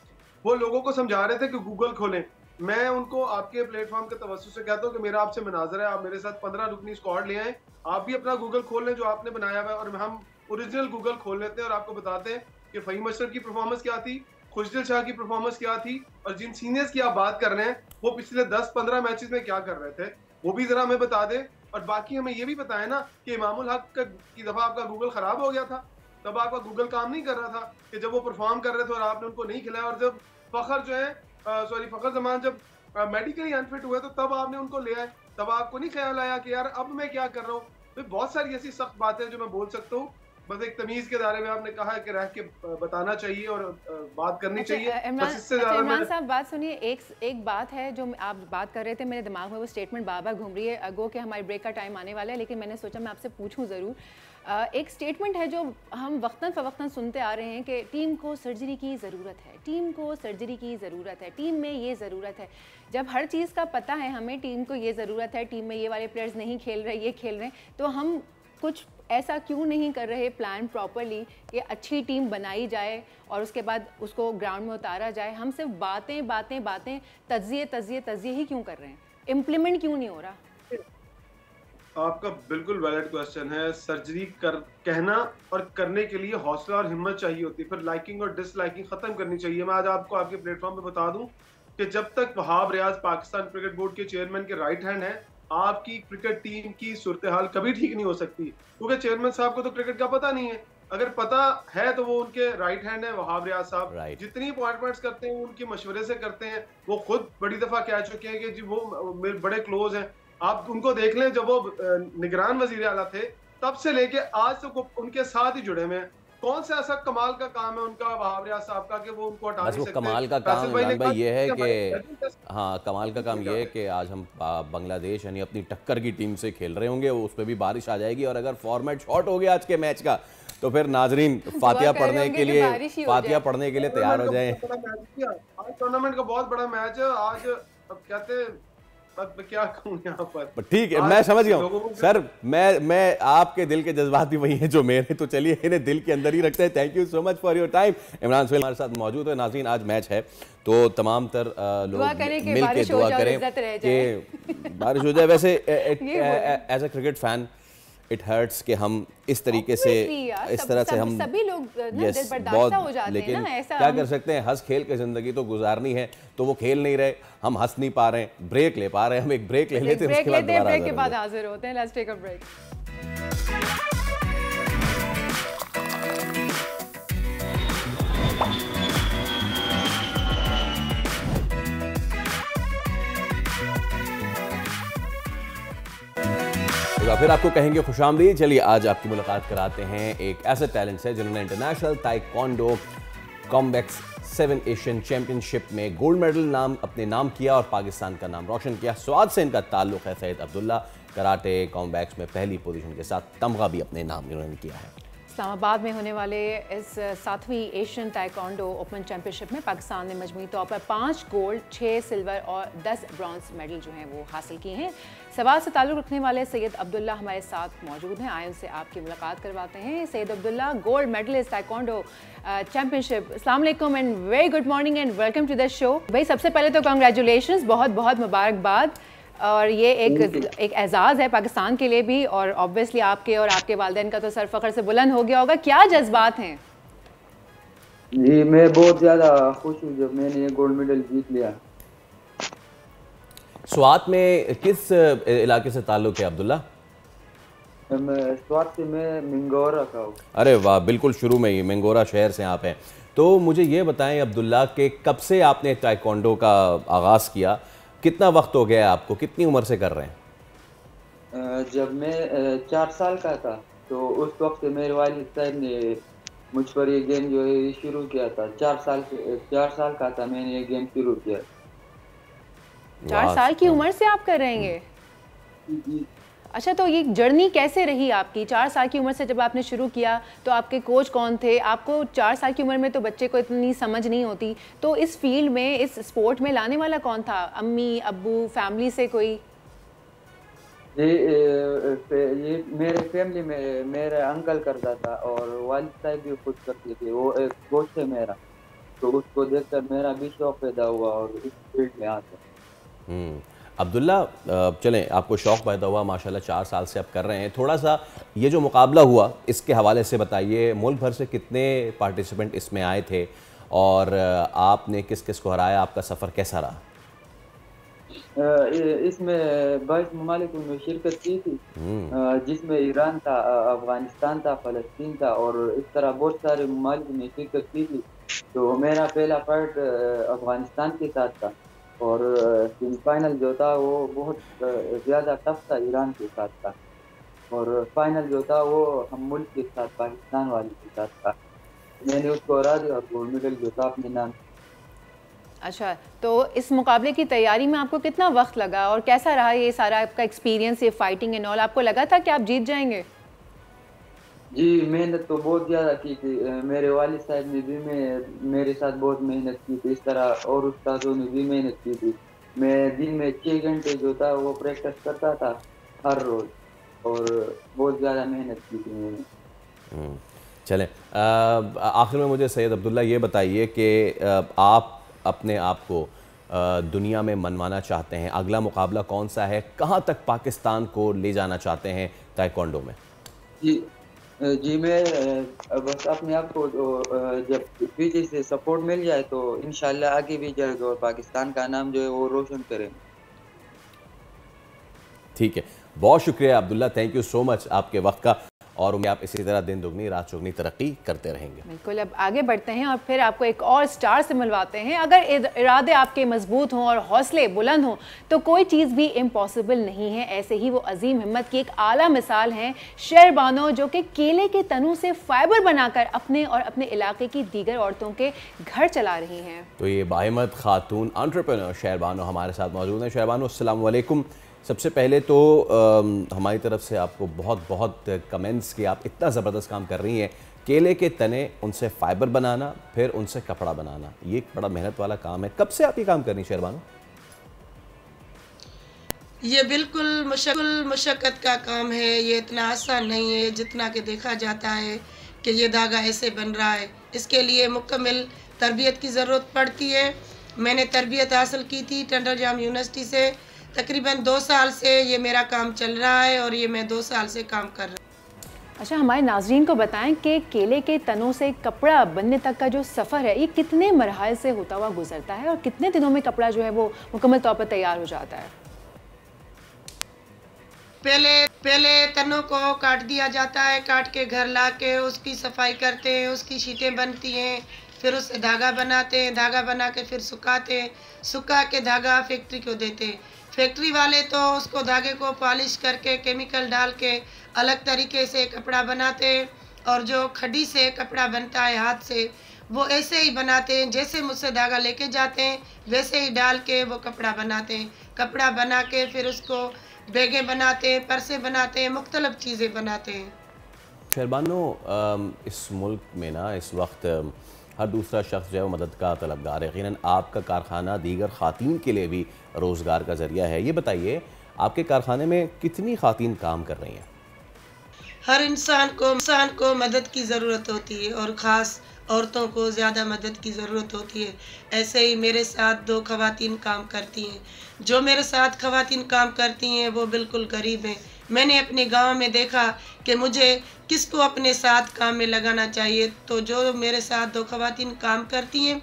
वो लोगों को समझा रहे थे कि गूगल खोलें। मैं उनको आपके प्लेटफॉर्म के तवज्जुह से कहता हूँ कि मेरा आपसे मुनाजरा है, आप मेरे साथ 15 रुकनी स्क्वाड ले आए, आप भी अपना गूगल खोल लें जो आपने बनाया हुआ है, और हम ओरिजिनल गूगल खोल लेते हैं और आपको बताते हैं कि फ़हीम अशरफ की परफॉर्मेंस क्या थी, खुशदिल शाह की परफॉर्मेंस क्या थी और जिन सीनियर्स की आप बात कर रहे हैं वो पिछले 10-15 मैचेस में क्या कर रहे थे, वो भी जरा हमें बता दें। और बाकी हमें ये भी बताएं ना कि इमामुल हक की दफा आपका गूगल खराब हो गया था, तब आपका गूगल काम नहीं कर रहा था कि जब वो परफॉर्म कर रहे थे और आपने उनको नहीं खिलाया, और जब फखर जो है फखर जमान जब मेडिकली अनफिट हुए तो तब आपने उनको ले आए, तब आपको नहीं ख्याल आया कि यार अब मैं क्या कर रहा हूँ। तो बहुत सारी ऐसी सख्त बातें जो मैं बोल सकता हूँ, बस एक तमीज के दायरे में आपने कहा है कि रह के बताना चाहिए और बात करनी चाहिए। बस इससे ज्यादा इमरान साहब बात सुनिए, एक बात है जो आप बात कर रहे थे, मेरे दिमाग में वो स्टेटमेंट बार बार घूम रही है। अगो कि हमारे ब्रेक का टाइम आने वाला है, लेकिन मैंने सोचा मैं आपसे पूछूं ज़रूर। एक स्टेटमेंट है जो हम वक्तन फ़वक्तन सुनते आ रहे हैं कि टीम को सर्जरी की ज़रूरत है, टीम को सर्जरी की ज़रूरत है, टीम में ये ज़रूरत है। जब हर चीज़ का पता है हमें, टीम को ये ज़रूरत है, टीम में ये वाले प्लेयर्स नहीं खेल रहे, ये खेल रहे हैं, तो हम कुछ ऐसा क्यों नहीं कर रहे प्लान प्रॉपरली कि अच्छी टीम बनाई जाए और उसके बाद उसको ग्राउंड में उतारा जाए। हम सिर्फ बातें बातें बातें, तज्जिए ही क्यों कर रहे हैं, इम्प्लीमेंट क्यों नहीं हो रहा? आपका बिल्कुल वैलिड क्वेश्चन है। सर्जरी कहना और करने के लिए हौसला और हिम्मत चाहिए होती है, फिर लाइकिंग और डिसलाइकिंग खत्म करनी चाहिए। मैं आज आपको आपके प्लेटफॉर्म पे बता दूं कि जब तक वहाब रियाज पाकिस्तान क्रिकेट बोर्ड के चेयरमैन के राइट हैंड है, आपकी क्रिकेट टीम की सूरत हाल कभी ठीक नहीं हो सकती, क्योंकि चेयरमैन साहब को तो क्रिकेट का पता नहीं है। अगर पता है तो वो उनके राइट हैंड है वहाब रियाज साहब। जितनी अपॉइंटमेंट्स करते हैं उनके मशवरे से करते हैं। वो खुद बड़ी दफा कह चुके हैं कि जी वो मेरे बड़े क्लोज हैं। आप उनको देख लें, जब वो निगरान वजीर आला थे तब से लेके आज तक उनके साथ ही जुड़े हुए हैं। कौन सा ऐसा कमाल का काम है उनका वहाब रियाज साहब का कि वो उनको हटा नहीं सकते? कमाल का काम इमरान भाई ये है कि हाँ, कमाल का काम ये है कि आज हम बांग्लादेश यानी अपनी टक्कर की टीम से खेल रहे होंगे, उस पर भी बारिश आ जाएगी, और अगर फॉर्मेट शॉर्ट हो गया आज के मैच का तो फिर नाजरीन फातिहा पढ़ने के लिए तैयार हो जाएं। आज टूर्नामेंट का बहुत बड़ा मैच है आज। अब कहते क्या कहूं यहाँ पर, ठीक है, मैं समझ गया हूँ सर। मैं आपके दिल के जज्बात भी वही हैं जो मेरे, तो चलिए इन्हें दिल के अंदर ही रखते हैं। Thank you so much for your time. Imran Suhail हमारे साथ मौजूद है। नाज़रीन, आज मैच है तो तमाम तर लोग मिल के दुआ करें कि बारिश हो जाए। वैसे as a cricket fan it hurts कि हम इस तरीके से इस तरह से हम सभी लोग बहुत, लेकिन क्या कर सकते हैं, हंस खेल के ज़िंदगी तो गुजारनी है। तो वो खेल नहीं रहे, हम हंस नहीं पा रहे हैं, ब्रेक ले पा रहे हैं, हम एक ब्रेक ले लेते हैं, ब्रेक के बाद हाजिर होते हैं। Let's take a break. फिर आपको कहेंगे खुशामदीद। चलिए आज आपकी मुलाकात कराते हैं एक ऐसे टैलेंट से जिन्होंने इंटरनेशनल ताइक्वांडो कॉम्बैक्स 7 एशियन चैंपियनशिप में गोल्ड मेडल अपने नाम किया और पाकिस्तान का नाम रोशन किया। स्वाद से इनका ताल्लुक है। सैयद अब्दुल्ला कराटे कॉम्बैक्स में पहली पोजीशन के साथ तमगा भी अपने नाम इन्होंने किया है। इस्लामाबाद में होने वाले इस 7वीं एशियन ताइक्वांडो ओपन चैंपियनशिप में पाकिस्तान ने मजमूई तौर पर 5 गोल्ड, 6 सिल्वर और 10 ब्रॉन्ज मेडल जो हैं वो हासिल किए हैं। सवाल से ताल्लुक़ रखने वाले सैयद अब्दुल्ला हमारे साथ मौजूद हैं। आए उनसे आपकी मुलाकात करवाते हैं। Syed Abdullah, gold medallist taekwondo championship, अस्सलाम वालेकुम and very good morning and welcome to the show. भाई सबसे पहले तो कांग्रेचुलेशंस, बहुत बहुत मुबारकबाद। और ये एक एजाज़ है पाकिस्तान के लिए भी, और ऑब्वियसली आपके और आपके वालिदैन का तो सर फख्र से बुलंद हो गया होगा। क्या जज्बात हैं? जी मैं बहुत ज़्यादा खुश हूँ जब मैंने ये गोल्ड मेडल जीत लिया। स्वात में किस इलाके से ताल्लुक़ है अब्दुल्ला? स्वात से मैं मिंगोरा का हूँ। अरे वाह, बिल्कुल शुरू में ही मिंगोरा शहर से आप हैं। तो मुझे ये बताएं अब्दुल्ला कि कब से आपने ताइक्वांडो का आगाज़ किया, कितना वक्त हो गया आपको, कितनी उम्र से कर रहे हैं? जब मैं 4 साल का था तो उस वक्त मेरे वालिद साहब ने मुझ पर ये गेम जो है शुरू किया था। 4 साल का था मैंने ये गेम शुरू किया। 4 साल की उम्र से आप कर रहे हैं ये? अच्छा, तो ये जर्नी कैसे रही आपकी? 4 साल की उम्र से जब आपने शुरू किया तो आपके कोच कौन थे? आपको 4 साल की उम्र में तो बच्चे को इतनी समझ नहीं होती, तो इस फील्ड में, इस स्पोर्ट में लाने वाला कौन था? अम्मी, अब्बू, फैमिली से कोई? ये मेरे फैमिली में मेरे अंकल करता था और वालिद साहब भी खुद करते थे। वो एक कोच थे मेरा, तो उसको देखकर मेरा भी शौक पैदा हुआ और इस फील्ड में आते। अब्दुल्ला, चलें, आपको शौक़ पैदा हुआ, माशाल्लाह 4 साल से आप कर रहे हैं। थोड़ा सा ये जो मुकाबला हुआ इसके हवाले से बताइए। मुल्क भर से कितने पार्टिसिपेंट इसमें आए थे और आपने किस किस को हराया, आपका सफ़र कैसा रहा? इसमें 22 ममालिक में शिरकत की थी, जिसमें ईरान था, अफगानिस्तान था, फ़लस्तीन था और इस तरह बहुत सारे ममालिक में शिरकत की थी। तो मेरा पहला फाइट अफगानिस्तान के साथ था और सेमीफाइनल जो था वो बहुत ज़्यादा टफ था, ईरान के साथ था और फाइनल जो था वो हम मुल्क के साथ, पाकिस्तान वाले के साथ था। मैंने उसको हरा दिया और गोल्ड मेडल जो था अपने नाम। अच्छा, तो इस मुकाबले की तैयारी में आपको कितना वक्त लगा और कैसा रहा ये सारा आपका एक्सपीरियंस, ये फाइटिंग एंड ऑल? आपको लगा था कि आप जीत जाएंगे? जी, मेहनत तो बहुत ज़्यादा की थी। मेरे वालिद साहब ने भी मेरे साथ बहुत मेहनत की थी, इस तरह और उस्तादों ने भी मेहनत की थी। मैं दिन में 6 घंटे जो था वो प्रैक्टिस करता था हर रोज़ और बहुत ज़्यादा मेहनत की थी मैंने। चलें, आखिर में मुझे सैयद अब्दुल्ला ये बताइए कि आप अपने आप को दुनिया में मनवाना चाहते हैं, अगला मुकाबला कौन सा है, कहाँ तक पाकिस्तान को ले जाना चाहते हैं ताइक्वांडो में? जी मैं बस अपने आप को जब पीछे से सपोर्ट मिल जाए तो इंशाल्लाह आगे भी जाएगा और पाकिस्तान का नाम जो है वो रोशन करेंगे। ठीक है, बहुत शुक्रिया Abdullah, thank you so much आपके वक्त का, और उम्मीद आप इसी तरह दिन दुगनी रात चौगनी तरक्की करते रहेंगे। बिल्कुल, अब आगे बढ़ते हैं और फिर आपको एक और स्टार से मिलवाते हैं। अगर इरादे आपके मजबूत हों और हौसले बुलंद हों तो कोई चीज़ भी इम्पॉसिबल नहीं है। ऐसे ही वो अजीम हिम्मत की एक आला मिसाल हैं शेर बानो, जो कि केले के तनों से फाइबर बनाकर अपने और अपने इलाके की दीगर औरतों के घर चला रही हैं। तो ये बाहिम्मत खातून एंटरप्रेन्योर शेर बानो हमारे साथ मौजूद हैं। शेर बानो, अस्सलाम वालेकुम। सबसे पहले तो हमारी तरफ से आपको बहुत बहुत कमेंट्स कि आप इतना ज़बरदस्त काम कर रही हैं। केले के तने, उनसे फ़ाइबर बनाना, फिर उनसे कपड़ा बनाना, ये एक बड़ा मेहनत वाला काम है। कब से आप ये काम कर रही हैं शेर बानो? ये बिल्कुल मुशक्क़त का काम है। ये इतना आसान नहीं है जितना कि देखा जाता है कि ये धागा ऐसे बन रहा है। इसके लिए मुकम्मल तरबियत की ज़रूरत पड़ती है। मैंने तरबियत हासिल की थी टंडरजाम यूनिवर्सिटी से। तकरीबन 2 साल से ये मेरा काम चल रहा है और ये मैं 2 साल से काम कर रहा हूँ। अच्छा, हमारे नाज़रीन को बताएं कि केले के तनों से कपड़ा बनने तक का जो सफ़र है ये कितने मरहल से होता हुआ गुजरता है और कितने दिनों में कपड़ा जो है वो मुकम्मल तौर पर तैयार हो जाता है? पहले तनों को काट दिया जाता है, काट के घर ला के उसकी सफाई करते हैं, उसकी शीटें बनती हैं, फिर उससे धागा बनाते हैं, धागा बना के फिर सुखाते हैं, सुखा के धागा फैक्ट्री को देते हैं। फैक्ट्री वाले तो उसको धागे को पॉलिश करके केमिकल डाल के अलग तरीके से कपड़ा बनाते हैं और जो खड्डी से कपड़ा बनता है हाथ से, वो ऐसे ही बनाते हैं जैसे मुझसे धागा लेके जाते हैं वैसे ही डाल के वो कपड़ा बनाते हैं। कपड़ा बना के फिर उसको बैगे बनाते हैं, पर्से बनाते हैं, मुख्तलिफ चीज़ें बनाते हैं। शेर बानो, इस मुल्क में ना इस वक्त हर दूसरा शख्स जो है वो मदद का तलबगार है। यकीनन आपका कारखाना दीगर ख़ातीन के लिए भी रोज़गार का ज़रिया है। ये बताइए, आपके कारखाने में कितनी ख़ातीन काम कर रही हैं? हर इंसान को मदद की ज़रूरत होती है और ख़ास औरतों को ज़्यादा मदद की ज़रूरत होती है। ऐसे ही मेरे साथ 2 ख़वातीन काम करती हैं। जो मेरे साथ ख़वातीन काम करती हैं वो बिल्कुल गरीब हैं। मैंने अपने गांव में देखा कि मुझे किसको अपने साथ काम में लगाना चाहिए, तो जो मेरे साथ 2 ख़वातीन काम करती हैं,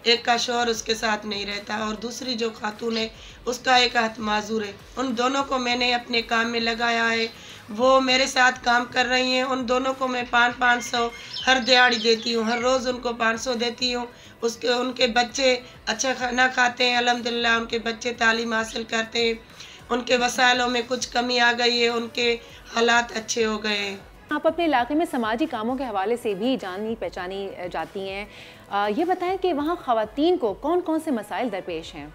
एक का शौहर उसके साथ नहीं रहता और दूसरी जो खातून है उसका एक हाथ माजूर है। उन दोनों को मैंने अपने काम में लगाया है, वो मेरे साथ काम कर रही हैं। उन दोनों को मैं 500 हर दिहाड़ी देती हूँ, हर रोज़ उनको 500 देती हूँ। उनके बच्चे अच्छा खाना खाते हैं, अल्हम्दुलिल्लाह उनके बच्चे तालीम हासिल करते हैं। उनके वसाइलों में कुछ कमी आ गई है, उनके हालात अच्छे हो गए हैं। आप अपने इलाके में समाजी कामों के हवाले से भी जानी पहचानी जाती हैं। ये बताएं कि वहाँ ख़वातीन को कौन कौन से मसाइल दरपेश हैं?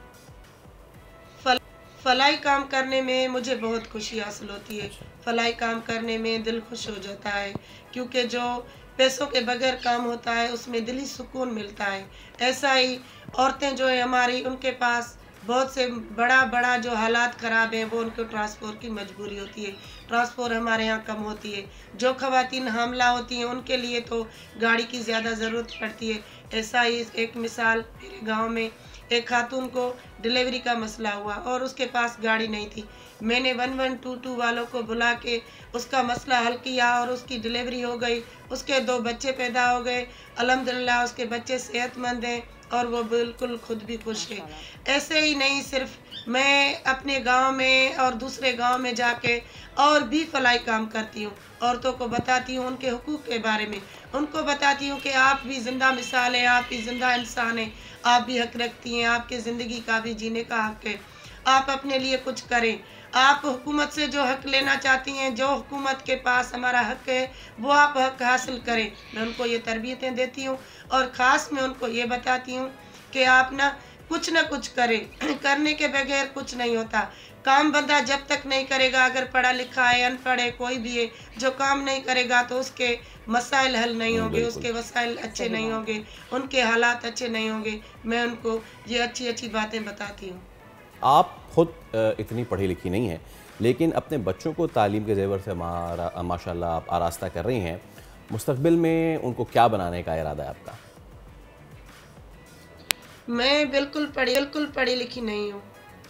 फलाई काम करने में मुझे बहुत खुशी हासिल होती है। फलाई काम करने में दिल खुश हो जाता है, क्योंकि जो पैसों के बगैर काम होता है उसमें दिली सुकून मिलता है। ऐसा ही औरतें जो है हमारी, उनके पास बहुत से बड़ा जो हालात ख़राब हैं वो उनको ट्रांसपोर्ट की मजबूरी होती है। ट्रांसपोर्ट हमारे यहाँ कम होती है। जो खवातीन हामला होती हैं उनके लिए तो गाड़ी की ज़्यादा ज़रूरत पड़ती है। ऐसा ही एक मिसाल, मेरे गांव में एक खातून को डिलीवरी का मसला हुआ और उसके पास गाड़ी नहीं थी। मैंने 1122 वालों को बुला के उसका मसला हल किया और उसकी डिलीवरी हो गई। उसके 2 बच्चे पैदा हो गए। अल्हम्दुलिल्लाह उसके बच्चे सेहतमंद हैं और वो बिल्कुल खुद भी खुश है। ऐसे ही नहीं, सिर्फ मैं अपने गांव में और दूसरे गांव में जाके और भी फलाई काम करती हूँ। औरतों को बताती हूँ उनके हुकूक के बारे में, उनको बताती हूँ कि आप भी ज़िंदा मिसाल हैं, आप भी ज़िंदा इंसान हैं, आप भी हक रखती हैं, आपके ज़िंदगी का भी जीने का हक है। आप अपने लिए कुछ करें। आप हुकूमत से जो हक लेना चाहती हैं, जो हुकूमत के पास हमारा हक है, वो आप हक हासिल करें। मैं उनको ये तरबियतें देती हूँ और ख़ास मैं उनको ये बताती हूँ कि आप ना कुछ करें। करने के बगैर कुछ नहीं होता। काम बंदा जब तक नहीं करेगा, अगर पढ़ा लिखा है, अनपढ़ है, कोई भी है, जो काम नहीं करेगा तो उसके मसाइल हल नहीं होंगे, उसके वसाइल अच्छे नहीं होंगे, उनके हालात अच्छे नहीं होंगे। मैं उनको ये अच्छी अच्छी बातें बताती हूँ। आप खुद इतनी पढ़ी लिखी नहीं हैं, लेकिन अपने बच्चों को तालीम के ज़ेवर से माशाल्लाह आप आरास्ता कर रही हैं। मुस्तकबिल में उनको क्या बनाने का इरादा है आपका? मैं बिल्कुल पढ़ी लिखी नहीं हूँ,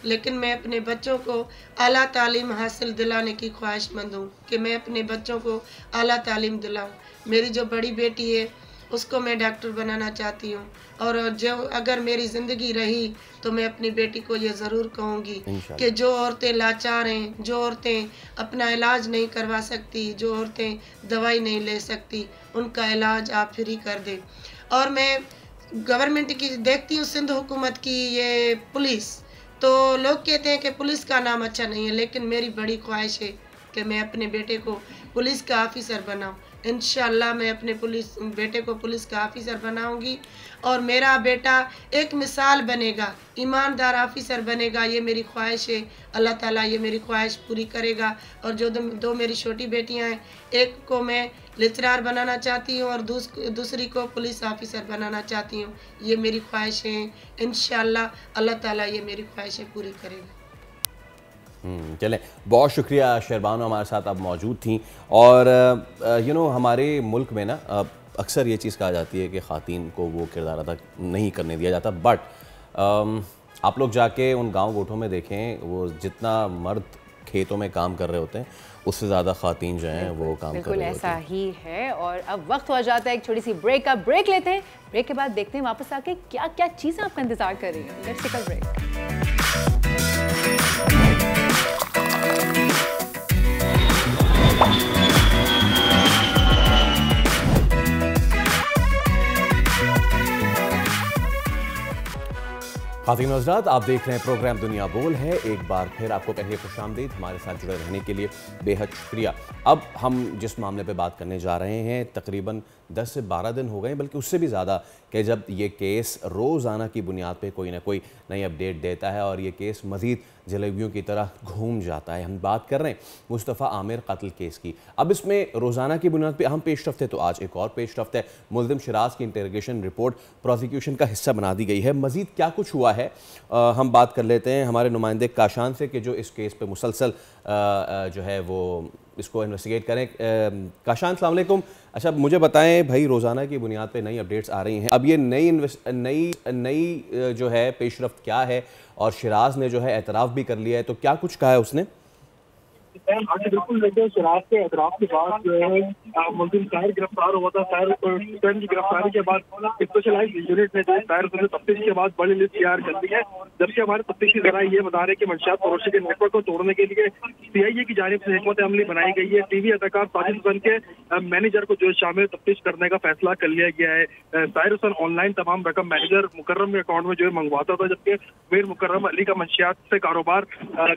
लेकिन मैं अपने बच्चों को आला तालीम हासिल दिलाने की ख्वाहिशमंद हूँ कि मैं अपने बच्चों को आला तालीम दिलाऊँ। मेरी जो बड़ी बेटी है उसको मैं डॉक्टर बनाना चाहती हूँ और जो अगर मेरी ज़िंदगी रही तो मैं अपनी बेटी को ये ज़रूर कहूँगी कि जो औरतें लाचार हैं, जो औरतें अपना इलाज नहीं करवा सकती, जो औरतें दवाई नहीं ले सकती, उनका इलाज आप फ्री कर दें। और मैं गवर्नमेंट की देखती हूँ, सिंध हुकूमत की ये पुलिस, तो लोग कहते हैं कि पुलिस का नाम अच्छा नहीं है, लेकिन मेरी बड़ी ख्वाहिश है कि मैं अपने बेटे को पुलिस का ऑफिसर बनाऊं। इंशाल्लाह मैं अपने बेटे को पुलिस का ऑफिसर बनाऊंगी और मेरा बेटा एक मिसाल बनेगा, ईमानदार ऑफिसर बनेगा। ये मेरी ख्वाहिश है। अल्लाह ताला ये मेरी ख्वाहिश पूरी करेगा। और जो दो मेरी छोटी बेटियां हैं, एक को मैं लेक्चरार बनाना चाहती हूँ और दूसरी को पुलिस ऑफिसर बनाना चाहती हूँ। ये मेरी ख्वाहिश है। इंशाल्लाह अल्लाह ताला ये मेरी ख्वाहिशें पूरी करेगा। चलें, बहुत शुक्रिया शहरबानो, हमारे साथ आप मौजूद थी। और हमारे मुल्क में ना अक्सर ये चीज़ कहा जाती है कि ख़ातीन को वो किरदार अदा नहीं करने दिया जाता, बट आप लोग जाके उन गांव गोठों में देखें, वो जितना मर्द खेतों में काम कर रहे होते हैं उससे ज़्यादा ख़ातीन जो हैं वो काम कर रहे होते हैं। बिल्कुल ऐसा ही है। और अब वक्त हो जाता है एक छोटी सी ब्रेक का। ब्रेक लेते हैं, ब्रेक के बाद देखते हैं वापस आके क्या क्या चीज़ें आपका इंतज़ार कर रही हैं। Let's take a break. ख़ातिन हज़रात, आप देख रहे हैं प्रोग्राम दुनिया बोल है। एक बार फिर आपको कहिए खुशामदीद, हमारे साथ जुड़े रहने के लिए बेहद शुक्रिया। अब हम जिस मामले पे बात करने जा रहे हैं, तकरीबन 10 से 12 दिन हो गए, बल्कि उससे भी ज़्यादा, कि जब ये केस रोज़ाना की बुनियाद पे कोई ना कोई नई अपडेट देता है और ये केस मज़ीद जलेबियों की तरह घूम जाता है। हम बात कर रहे हैं मुस्तफ़ा आमिर कत्ल केस की। अब इसमें रोज़ाना की बुनियाद पे अहम पेशरफ्त है, तो आज एक और पेशरफ्त है। मुल्ज़िम शिराज की इंटरोगेशन रिपोर्ट प्रोसिक्यूशन का हिस्सा बना दी गई है। मज़ीद क्या कुछ हुआ है हम बात कर लेते हैं हमारे नुमाइंदे काशान से, कि जो इस केस पे मुसलसल जो है वो इसको इन्वेस्टिगेट करें। काशान, अस्सलाम वालेकुम। अच्छा, मुझे बताएं भाई, रोज़ाना की बुनियाद पे नई अपडेट्स आ रही हैं, अब ये नई जो है पेशरफ्त क्या है? और शिराज ने जो है एतराफ़ भी कर लिया है, तो क्या कुछ कहा है उसने? हाँ जी बिल्कुल, देखिए शराब के एतराफ़ के बाद जो है मुल्ज़िम ताहिर गिरफ्तार हुआ था। ताहिर की गिरफ्तारी के बाद स्पेशलाइज्ड यूनिट ने जो ताहिर को तफ्तीश के बाद बड़ी लिस्ट तैयार कर दी है। जबकि हमारे तफ्तीशी ज़राए ये बता रहे हैं कि मंशियात फरोशी के नेटवर्क को तोड़ने के लिए CIA की जानिब से हिकमत अमली बनाई गई है। TV अदाकार साजिद हुसैन के मैनेजर को जो शामिल तफ्तीश करने का फैसला कर लिया गया है। ताहिर हुसैन ऑनलाइन तमाम रकम मैनेजर मुकर्रम के अकाउंट में जो है मंगवाता था, जबकि मीर मुकर्रम अली का मंशियात से कारोबार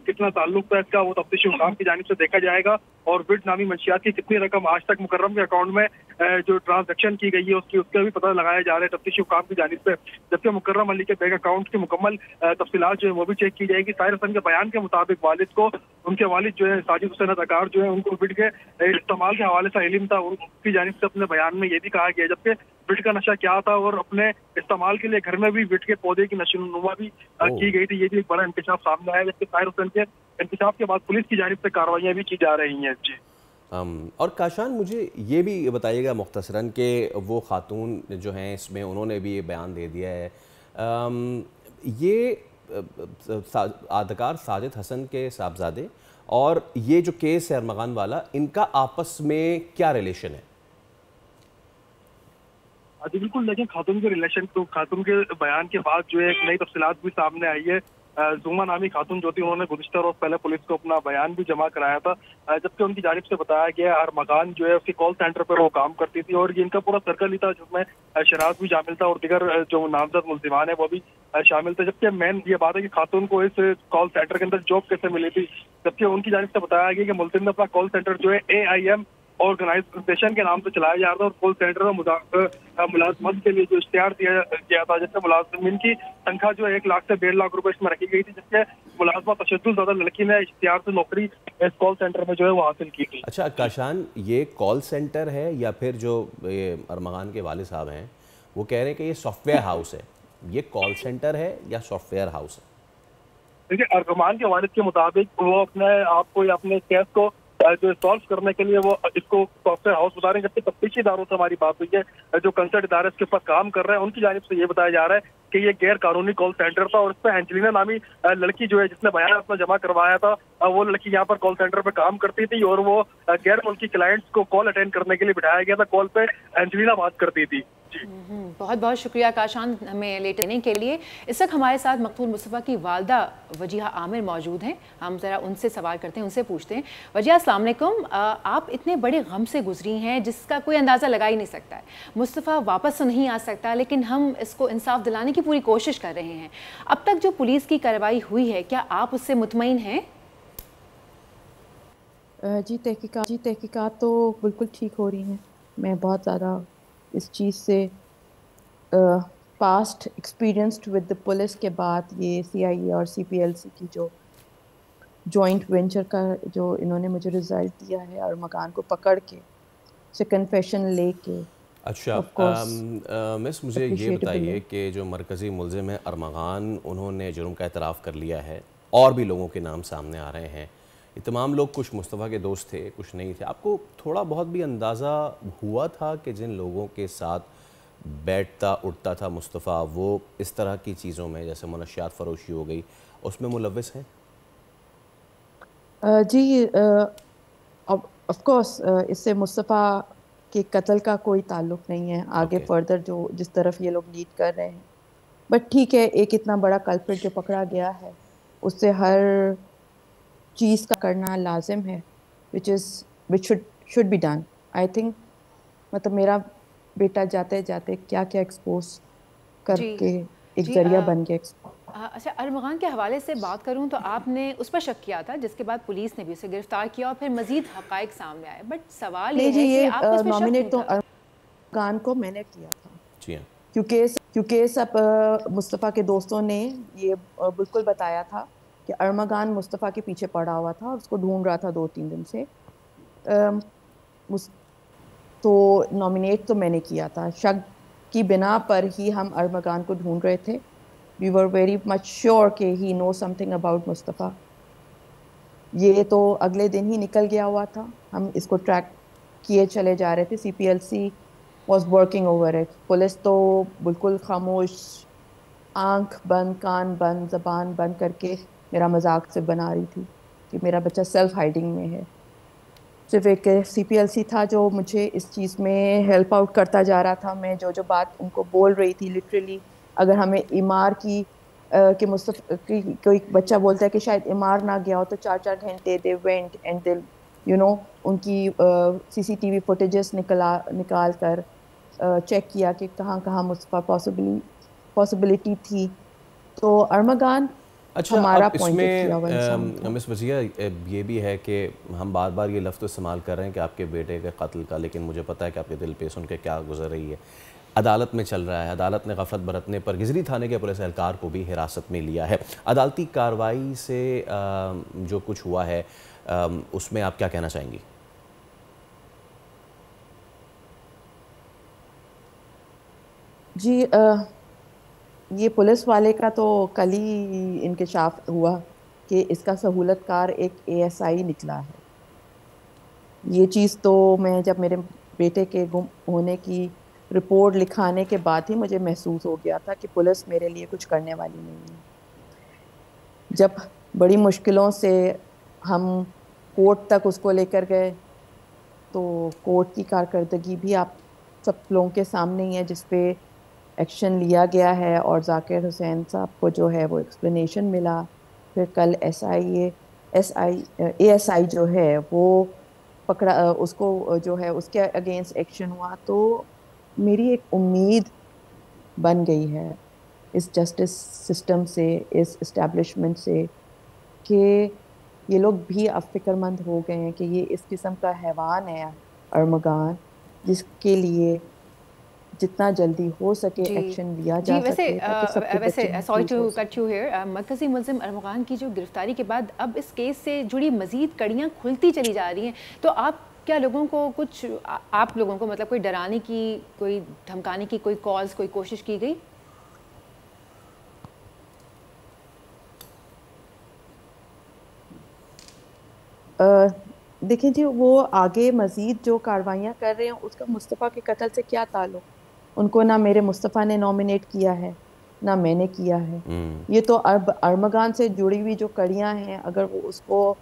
कितना ताल्लुक था इसका वो तफ्तीशी हुकाम की जानिब से देखा जाएगा। और विड नामी मंशियात की कितनी रकम आज तक मुकर्रम के अकाउंट में जो ट्रांजैक्शन की गई है उसका भी पता लगाया जा रहा है तफ्तीशी हुकाम की जानिब से। जबकि मुकर्रम अली के बैंक अकाउंट की मुकम्मल तफसीलात जो है वो भी चेक की जाएगी। ताहिर हुसैन के बयान के मुताबिक वालिद को, उनके वालिद जो है साजिद हुसैन अदाकार जो है, उनको विड के इस्तेमाल के हवाले से इल्म था, उनकी जानिब से अपने बयान में ये भी कहा गया। जबकि विट का नशा क्या था और अपने इस्तेमाल के लिए घर में भी विट के पौधे की नशोनुमा भी की गई थी। ये भी एक बड़ा इंकशाफ सामने आया, जबकि ताहिर हुसैन के इंकशाफ के बाद पुलिस की जानिब से कार्रवाइयाँ भी की जा रही हैं। जी और काशान, मुझे ये भी बताइएगा मुख्तसरन के वो खातून जो हैं इसमें उन्होंने भी ये बयान दे दिया है, ये अदाकार साजिद हसन के साहबजादे और ये जो केस है अरमगान वाला, इनका आपस में क्या रिलेशन है? जी बिल्कुल, लेकिन खातून के रिलेशन तो खातून के बयान के बाद जो है एक नई तफसीलात भी सामने आई है। जुमा नामी खातून जो थी उन्होंने गुज़िश्ता रोज पहले पुलिस को अपना बयान भी जमा कराया था, जबकि उनकी जानिब से बताया गया अरमगान जो है उसके कॉल सेंटर पर वो काम करती थी और ये इनका पूरा सर्कल ही था जिसमें शराज भी शामिल था और दीगर जो नामजद मुल्जिमान है वो भी शामिल थे। जबकि मेन ये बात है कि खातून को इस कॉल सेंटर के अंदर जॉब कैसे मिली थी, जबकि उनकी जानिब से बताया गया कि मुल्जिम ने अपना कॉल सेंटर जो है AIM ऑर्गेनाइजेशन के नाम से चलाया जा रहा था और कॉल सेंटर में मुलाजमत के लिए जो इश्तिहार दिया गया था, जिससे मुलाजमीन की तनख्वाह जो है 1 लाख से 1.5 लाख रुपए इसमें रखी गई थी, जिसके मुलाजमत तशद्दुद ज़्यादा लड़की ने इश्तिहार से नौकरी इस कॉल सेंटर में जो है वो हासिल की थी। अच्छा काशान, ये कॉल सेंटर है या फिर जो ये अरमगान के वालिद साहब हैं वो कह रहे हैं कि ये सॉफ्टवेयर हाउस है, ये कॉल सेंटर है या सॉफ्टवेयर हाउस है? देखिए, अरमगान के वालिद के मुताबिक वो अपने आप को या अपने केस को जो सॉल्व करने के लिए वो इसको सॉफ्टवेयर हाउस बता रहे हैं, जबकि तफ्तीशी इदारों से हमारी बात हुई है, जो कंसर्ट इदारे इसके ऊपर काम कर रहे हैं उनकी जानिब से ये बताया जा रहा है कि ये गैर कानूनी कॉल सेंटर था और इस पर एंजेलिना नामी लड़की जो है जिसने बयान अपना जमा करवाया था, वो लड़की यहाँ पर कॉल सेंटर पे काम करती थी और वो गैर मुल्की क्लाइंट्स को कॉल अटेंड करने के लिए बिठाया गया था। कॉल पे एंजेलिना बात करती थी। जी बहुत बहुत शुक्रिया काशान हमें लेट देने के लिए। इस वक्त हमारे साथ मकतूल मुस्तफ़ा की वालदा वजीहा आमिर मौजूद हैं, हम ज़रा उनसे सवाल करते हैं, उनसे पूछते हैं। वजीहा अस्सलाम वालेकुम, आप इतने बड़े गम से गुजरी हैं जिसका कोई अंदाज़ा लगा ही नहीं सकता है। मुस्तफ़ा वापस तो नहीं आ सकता, लेकिन हम इसको इंसाफ दिलाने की पूरी कोशिश कर रहे हैं। अब तक जो पुलिस की कार्रवाई हुई है, क्या आप उससे मुतमईन हैं? जी तहकीकात तो बिल्कुल ठीक हो रही हैं। मैं बहुत ज़्यादा इस चीज़ से past experienced with the police के बाद ये CIA और CPLC की जो जॉइंट वेंचर का जो इन्होंने मुझे रिजल्ट दिया है और मकान को पकड़ के से कन्फेशन लेके। अच्छा मिस, मुझे ये बताइए कि जो मरकज़ी मुल्ज़िम है अरमगान, उन्होंने जुर्म का एतराफ़ कर लिया है और भी लोगों के नाम सामने आ रहे हैं। ये तमाम लोग कुछ मुस्तफ़ा के दोस्त थे, कुछ नहीं थे। आपको थोड़ा बहुत भी अंदाज़ा हुआ था कि जिन लोगों के साथ बैठता उठता था मुस्तफ़ा, वो इस तरह की चीज़ों में जैसे मनशियात फ़रोशी हो गई उसमें मुलव्वस हैं? जी ऑफ कोर्स इससे मुस्तफ़ा के कत्ल का कोई ताल्लुक़ नहीं है आगे फर्दर जो जिस तरफ ये लोग लीड कर रहे हैं। बट ठीक है, एक इतना बड़ा कल्प्रिट जो पकड़ा गया है उससे हर चीज़ का करना लाजिम है, which should be done. I think मतलब मेरा बेटा जाते जाते क्या क्या एक्सपोज करके एक जरिया बन गया। अच्छा, अरमगान के हवाले से बात करूं तो आपने उस पर शक किया था, जिसके बाद पुलिस ने भी उसे गिरफ्तार किया और फिर मजीद हकाइक सामने आए। बट सवाल ये है कि आप उस पर नॉमिनेट तो अरमगान को मैंने किया था। जी हाँ, क्योंकि सब मुस्तफ़ा के दोस्तों ने ये बिल्कुल बताया था कि अरमगान मुस्तफ़ा के पीछे पड़ा हुआ था और उसको ढूंढ रहा था 2-3 दिन से। तो नॉमिनेट तो मैंने किया था, शक की बिना पर ही हम अरमगान को ढूंढ रहे थे। We were very much sure कि he know something about Mustafa. ये तो अगले दिन ही निकल गया हुआ था, हम इसको ट्रैक किए चले जा रहे थे। CPLC was working over it. Police तो बिल्कुल खामोश, आंख बंद, कान बंद, ज़बान बंद करके मेरा मजाक से बना रही थी कि मेरा बच्चा सेल्फ हाइडिंग में है। सिर्फ एक CPLC था जो मुझे इस चीज़ में हेल्प आउट करता जा रहा था। मैं जो बात उनको बोल रही थी, लिटरली अगर हमें इमार की कि मुस्तफ़ा कोई बच्चा बोलता है कि शायद इमार ना गया हो तो 4-4 घंटे दे वेंट एंड दे उनकी CCTV फुटेजेस निकाल कर चेक किया कि कहाँ कहाँ मुस्तफ़ा पॉसिबिलिटी थी। तो अरमगान अच्छा, अब इसमें मिस वज़ीरा ये भी है कि हम बार बार ये लफ्ज़ इस्तेमाल कर रहे हैं कि आपके बेटे के कत्ल का, लेकिन मुझे पता है कि आपके दिल पे सुन के क्या गुजर रही है। अदालत में चल रहा है, अदालत ने गफलत बरतने पर गिजरी थाने के पुलिस एहलकार को भी हिरासत में लिया है। अदालती कार्रवाई से जो कुछ हुआ है उसमें आप क्या कहना चाहेंगी? जी ये पुलिस वाले का तो कल ही इंकशाफ हुआ कि इसका सहूलतकार एक एएसआई निकला है। ये चीज़ तो मैं जब मेरे बेटे के गुम होने की रिपोर्ट लिखाने के बाद ही मुझे महसूस हो गया था कि पुलिस मेरे लिए कुछ करने वाली नहीं है। जब बड़ी मुश्किलों से हम कोर्ट तक उसको लेकर गए तो कोर्ट की कारकर्दगी भी आप सब लोगों के सामने ही है, जिस पे एक्शन लिया गया है और जाकिर हुसैन साहब को जो है वो एक्सप्लेनेशन मिला। फिर कल एएसआई जो है वो पकड़ा, उसको जो है उसके अगेंस्ट एक्शन हुआ। तो मेरी एक उम्मीद बन गई है इस जस्टिस सिस्टम से, इस इस्टेब्लिशमेंट से, कि ये लोग भी अब फिक्रमंद हो गए हैं कि ये इस किस्म का हैवान है अरमगान, जिसके लिए जितना जल्दी हो सके जी एक्शन लिया जी। जा वैसे सके ताकि सबके वैसे बच्चे सॉरी महफूज टू हो कट यू हियर, मरकजी मुलजिम अरमगान की जो गिरफ्तारी के बाद अब इस केस से जुड़ी मजीद कड़ियाँ खुलती चली जा रही हैं, तो आप क्या लोगों को कुछ आप लोगों को मतलब कोई डराने की, कोई धमकाने की कोई कॉल्स, कोई कोशिश की गई? देखिए जी, वो आगे मज़ीद जो कार्रवाइयाँ कर रहे हैं उसका मुस्तफ़ा के कत्ल से क्या ताल्लुक? उनको ना मेरे मुस्तफ़ा ने नॉमिनेट किया है, ना मैंने किया है। ये तो अब अरमगान से जुड़ी हुई जो कड़ियाँ हैं, अगर वो उसको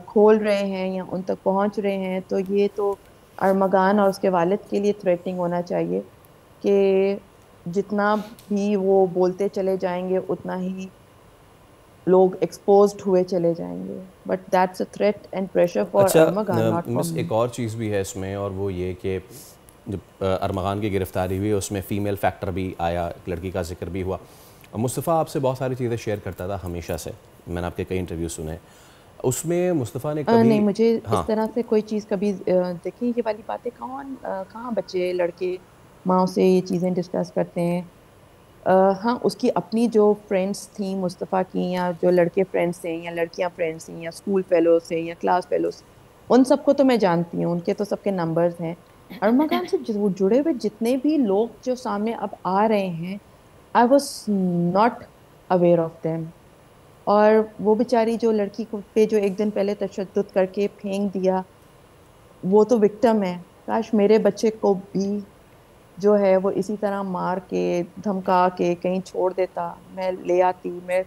खोल रहे हैं या उन तक पहुँच रहे हैं, तो ये तो अरमगान और उसके वालिद के लिए थ्रेटनिंग होना चाहिए कि जितना भी वो बोलते चले जाएँगे उतना ही लोग एक्सपोज्ड हुए चले जाएंगे। But that's a threat and pressure for अच्छा अरमगान, नॉट फॉर मिस, मी। एक और चीज़ भी है इसमें, और वो ये कि जब अरमगान की गिरफ्तारी हुई उसमें फ़ीमेल फैक्टर भी आया, एक लड़की का जिक्र भी हुआ। मुस्तफ़ा आपसे बहुत सारी चीज़ें शेयर करता था हमेशा से, मैंने आपके कई इंटरव्यू सुने, उसमें मुस्तफ़ा ने कभी नहीं, मुझे हाँ इस तरह से कोई चीज़ कभी देखिए ये वाली बातें कहाँ बच्चे लड़के माँ से ये चीज़ें डिस्कस करते हैं। हाँ, उसकी अपनी जो फ्रेंड्स थी मुस्तफ़ा की, या जो लड़के फ्रेंड्स थे या लड़कियां फ्रेंड्स थी या स्कूल फेलोज थे या क्लास फेलोज, उन सबको तो मैं जानती हूँ, उनके तो सबके नंबर्स हैं। अरमगान से जुड़े हुए जितने भी लोग जो सामने अब आ रहे हैं, I was not aware of them. और वो बेचारी जो लड़की को पे जो एक दिन पहले तशद्दुद करके फेंक दिया, वो तो विक्टिम है। काश मेरे बच्चे को भी जो है वो इसी तरह मार के धमका के कहीं छोड़ देता, मैं ले आती, मैं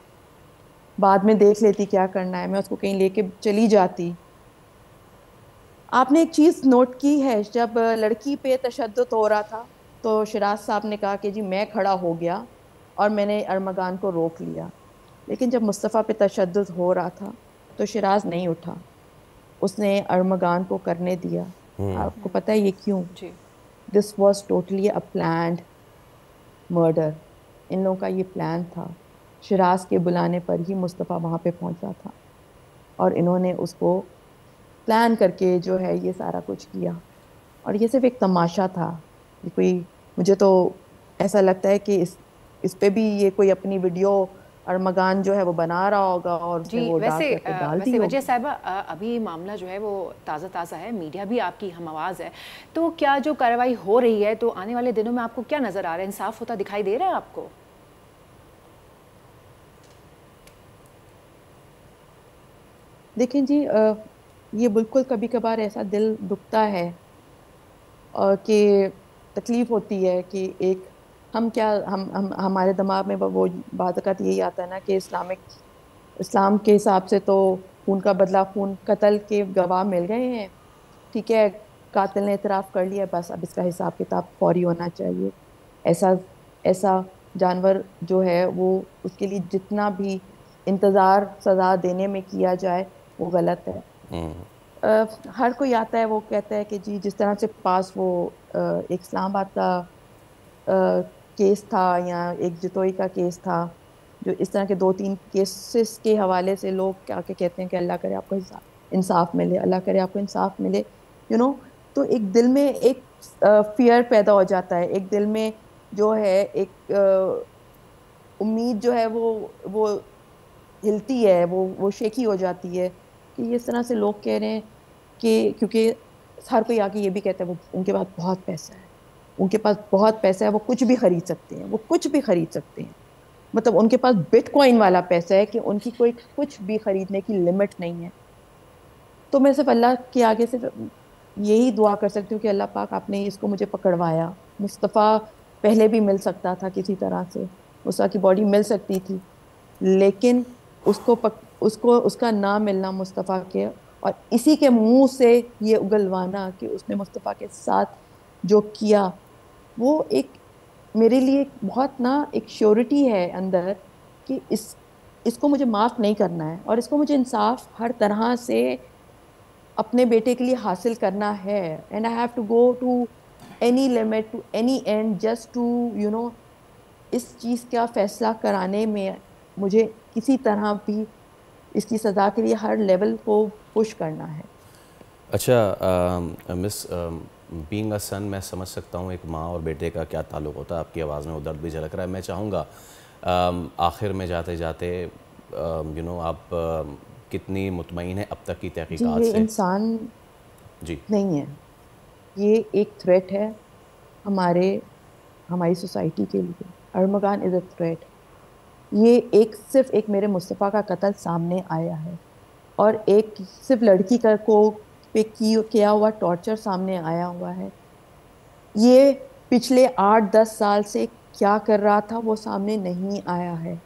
बाद में देख लेती क्या करना है, मैं उसको कहीं लेके चली जाती। आपने एक चीज़ नोट की है, जब लड़की पे तशद्दुद हो रहा था तो शिराज साहब ने कहा कि जी मैं खड़ा हो गया और मैंने अरमगान को रोक लिया। लेकिन जब मुस्तफ़ा पे तशद्दुद हो रहा था तो शिराज नहीं उठा, उसने अरमगान को करने दिया। आपको पता है ये क्यों? जी this was totally a planned murder. इन लोगों का ये प्लान था। शिराज के बुलाने पर ही मुस्तफ़ा वहाँ पे पहुँचा था और इन्होंने उसको प्लान करके जो है ये सारा कुछ किया। और ये सिर्फ एक तमाशा था। ये कोई, मुझे तो ऐसा लगता है कि इस पे भी ये कोई अपनी वीडियो अरमगान जो है वो बना रहा होगा और उसने जी। वो डाल वैसे करके डाल दी वैसे वजह होगी। साहिबा, अभी मामला जो है वो ताज़ा है, मीडिया भी आपकी हम आवाज़ है, तो क्या जो कार्रवाई हो रही है, तो आने वाले दिनों में आपको क्या नज़र आ रहा है? इंसाफ होता दिखाई दे रहा है आपको? देखें जी, ये बिल्कुल कभी कभार ऐसा दिल दुखता है और कि तकलीफ़ होती है कि एक हम क्या हम हमारे दिमाग में वो बात यही आता है ना कि इस्लाम के हिसाब से तो खून का बदला खून, कत्ल के गवाह मिल गए हैं, ठीक है, कातिल ने इतराफ़ कर लिया, बस अब इसका हिसाब किताब फौरी होना चाहिए। ऐसा जानवर जो है वो, उसके लिए जितना भी इंतज़ार सज़ा देने में किया जाए वो गलत है। हर कोई आता है वो कहता है कि जी जिस तरह से पास वो एक इस्लामाबाद का केस था या एक जतोई का केस था, जो इस तरह के 2-3 केसेस के हवाले से लोग क्या के कहते हैं कि अल्लाह करे आपको इंसाफ मिले, अल्लाह करे आपको इंसाफ मिले, यू नो। तो एक दिल में एक फियर पैदा हो जाता है, एक दिल में जो है एक उम्मीद जो है वो हिलती है, वो शेकी हो जाती है कि इस तरह से लोग कह रहे हैं कि, क्योंकि हर कोई आके ये भी कहता है वो उनके पास बहुत पैसा है, उनके पास बहुत पैसा है, वो कुछ भी खरीद सकते हैं, वो कुछ भी खरीद सकते हैं। मतलब उनके पास बिटकॉइन वाला पैसा है कि उनकी कोई कुछ भी खरीदने की लिमिट नहीं है। तो मैं सिर्फ अल्लाह के आगे सिर्फ यही दुआ कर सकती हूँ कि अल्लाह पाक आपने इसको मुझे पकड़वाया। मुस्तफ़ा पहले भी मिल सकता था किसी तरह से, मुस्तफ़ा की बॉडी मिल सकती थी, लेकिन उसको उसका ना मिलना मुस्तफ़ा के, और इसी के मुंह से ये उगलवाना कि उसने मुस्तफ़ा के साथ जो किया, वो एक मेरे लिए बहुत ना एक श्योरिटी है अंदर कि इसको मुझे माफ़ नहीं करना है, और इसको मुझे इंसाफ हर तरह से अपने बेटे के लिए हासिल करना है। And I have to go to any limit, to any end, just to you know इस चीज़ का फैसला कराने में मुझे किसी तरह भी इसकी सज़ा के लिए हर लेवल को पुश करना है। अच्छा मिस, बीइंग अ सन मैं समझ सकता हूँ एक माँ और बेटे का क्या ताल्लुक़ होता है। आपकी आवाज़ में वो दर्द भी झलक रहा है। मैं चाहूँगा आखिर में जाते जाते यू नो आप कितनी मुतमईन है अब तक की तहकीकात ये से? इंसान जी नहीं है, ये एक थ्रेट है हमारी सोसाइटी के लिए। अरमगान इज़ अ थ्रेट। ये सिर्फ एक मेरे मुस्तफ़ा का कत्ल सामने आया है, और एक सिर्फ लड़की को पे किया हुआ टॉर्चर सामने आया हुआ है। ये पिछले 8-10 साल से क्या कर रहा था वो सामने नहीं आया है।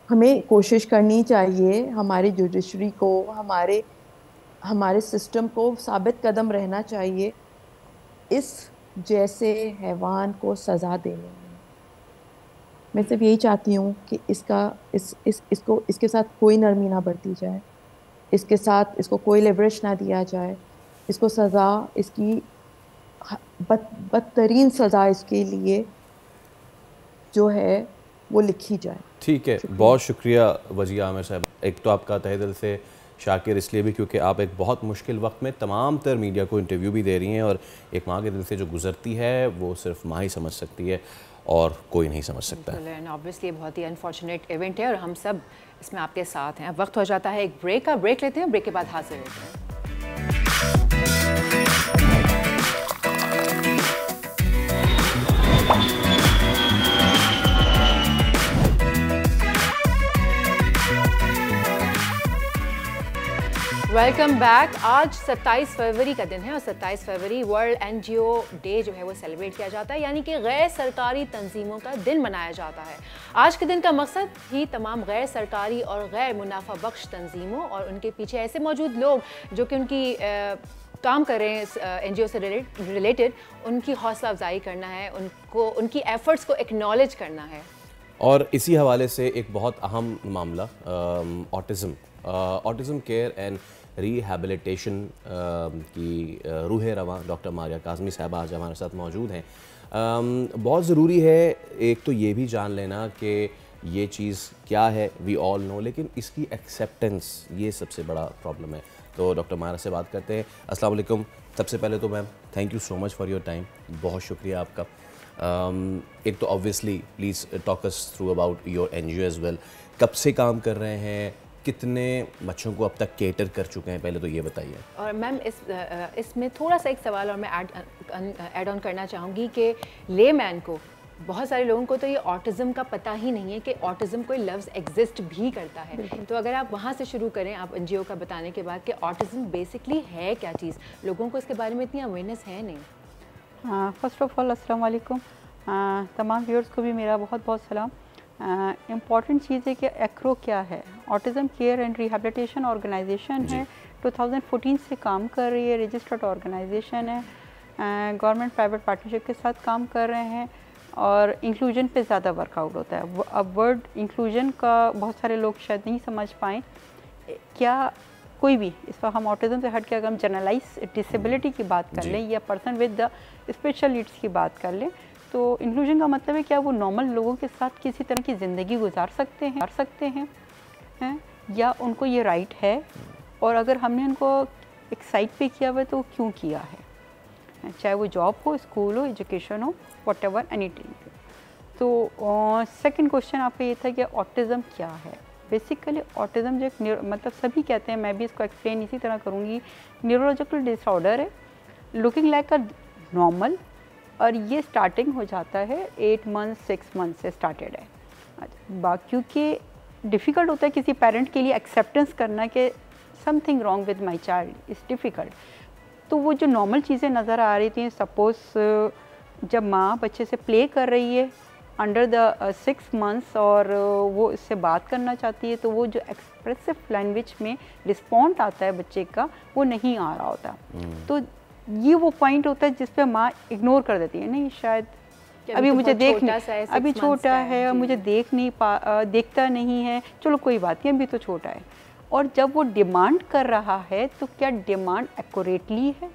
हमें कोशिश करनी चाहिए, हमारी जुडिशरी को, हमारे सिस्टम को साबित कदम रहना चाहिए इस जैसे हैवान को सज़ा देने में। मैं सिर्फ यही चाहती हूँ कि इसके साथ कोई नरमी ना बरती जाए, इसको कोई लेवरेज ना दिया जाए, इसको सज़ा, इसकी बदतरीन सज़ा इसके लिए जो है वो लिखी जाए। ठीक है, बहुत शुक्रिया वजिया आमिर साहब। एक तो आपका तहे दिल से शाकिर इसलिए भी क्योंकि आप एक बहुत मुश्किल वक्त में तमाम तर मीडिया को इंटरव्यू भी दे रही हैं, और एक माँ के दिल से जो गुजरती है वो सिर्फ माँ ही समझ सकती है और कोई नहीं समझ सकता है। ऑब्वियसली बहुत ही अनफॉर्चुनेट इवेंट है और हम सब इसमें आपके साथ हैं। अब वक्त हो जाता है एक ब्रेक का। ब्रेक लेते हैं, ब्रेक के बाद हाजिर होते हैं। Welcome back. आज 27 फरवरी का दिन है और 27 फरवरी वर्ल्ड एनजीओ डे जो है वो सेलिब्रेट किया जाता है, यानी कि गैर सरकारी तंजीमों का दिन मनाया जाता है। आज के दिन का मकसद ही तमाम गैर सरकारी और गैर मुनाफा बख्श तंजीमों और उनके पीछे ऐसे मौजूद लोग जो कि उनकी काम कर रहे हैं एनजीओ से रिलेटेड, उनकी हौसला अफजाई करना है, उनकी एफर्ट्स को एक्नॉलेज करना है। और इसी हवाले से एक बहुत अहम मामला ऑटिज़म केयर एंड रिहैबिलिटेशन की रूह रवां डॉक्टर मारिया काज़मी साहब आज हमारे साथ मौजूद हैं। बहुत ज़रूरी है एक तो ये भी जान लेना कि ये चीज़ क्या है, वी ऑल नो, लेकिन इसकी एक्सेप्टेंस ये सबसे बड़ा प्रॉब्लम है। तो डॉक्टर मारिया से बात करते हैं। अस्सलाम वालेकुम। सबसे पहले तो ma'am thank you so much for your time, बहुत शुक्रिया आपका। एक तो obviously please talk us through about your NGO as well. कब से काम कर रहे हैं, कितने बच्चों को अब तक केटर कर चुके हैं, पहले तो ये बताइए। और मैम इसमें थोड़ा सा एक सवाल और मैं ऐड ऑन करना चाहूँगी कि लेमैन को, बहुत सारे लोगों को तो ये ऑटिज़म का पता ही नहीं है कि ऑटिज़म कोई लफ्ज़ एग्जिस्ट भी करता है। तो अगर आप वहाँ से शुरू करें, आप एनजीओ का बताने के बाद कि ऑटिज़म बेसिकली है क्या चीज़, लोगों को इसके बारे में इतनी अवेयरनेस है नहीं। फ़र्स्ट ऑफ़ ऑल अस्सलाम वालेकुम। तमाम व्यूअर्स को भी मेरा बहुत बहुत सलाम। इम्पॉर्टेंट चीज़ है कि एक्रो क्या है। Autism care and rehabilitation organisation है, 2014 से काम कर रही है, रजिस्टर्ड ऑर्गेनाइजेशन है, गवर्नमेंट प्राइवेट पार्टनरशिप के साथ काम कर रहे हैं और इंक्लूजन पे ज़्यादा वर्कआउट होता है। अब वर्ड इंक्लूजन का बहुत सारे लोग शायद नहीं समझ पाएँ। क्या कोई भी इस वक्त हम ऑटिज़म से हट के अगर हम जनरलाइज डिसेबिलिटी की बात कर लें या person with the special needs की बात कर लें, तो इंक्लूजन का मतलब है क्या वो नॉर्मल लोगों के साथ किसी तरह की ज़िंदगी गुजार सकते हैं या उनको ये राइट है, और अगर हमने उनको एक साइड पे किया हुआ है तो क्यों किया है, चाहे वो जॉब हो, स्कूल हो, एजुकेशन हो, व्हाटएवर एनीथिंग। तो सेकंड क्वेश्चन आपका ये था कि ऑटिज़म क्या है। बेसिकली ऑटिज़म जो एक मतलब सभी कहते हैं, मैं भी इसको एक्सप्लेन इसी तरह करूँगी, न्यूरोलॉजिकल डिसऑर्डर है लुकिंग लाइक अ नॉर्मल, और ये स्टार्टिंग हो जाता है 8 मंथ 6 मंथ से स्टार्टेड है। क्योंकि डिफ़िकल्ट होता है किसी पेरेंट के लिए एक्सेप्टेंस करना कि something wrong with my child is difficult. तो वो जो नॉर्मल चीज़ें नज़र आ रही थी, सपोज़ जब माँ बच्चे से प्ले कर रही है अंडर द 6 मंथ्स और वो इससे बात करना चाहती है, तो वो जो एक्सप्रेसिव लैंग्वेज में रिस्पॉन्ड आता है बच्चे का, वो नहीं आ रहा होता। तो ये वो पॉइंट होता है जिस पे माँ इग्नोर कर देती है, नहीं शायद अभी मुझे देख नहीं, अभी छोटा है, मुझे देखता नहीं है, चलो कोई बात नहीं, अभी तो छोटा है। और जब वो डिमांड कर रहा है तो क्या डिमांड एक्यूरेटली है?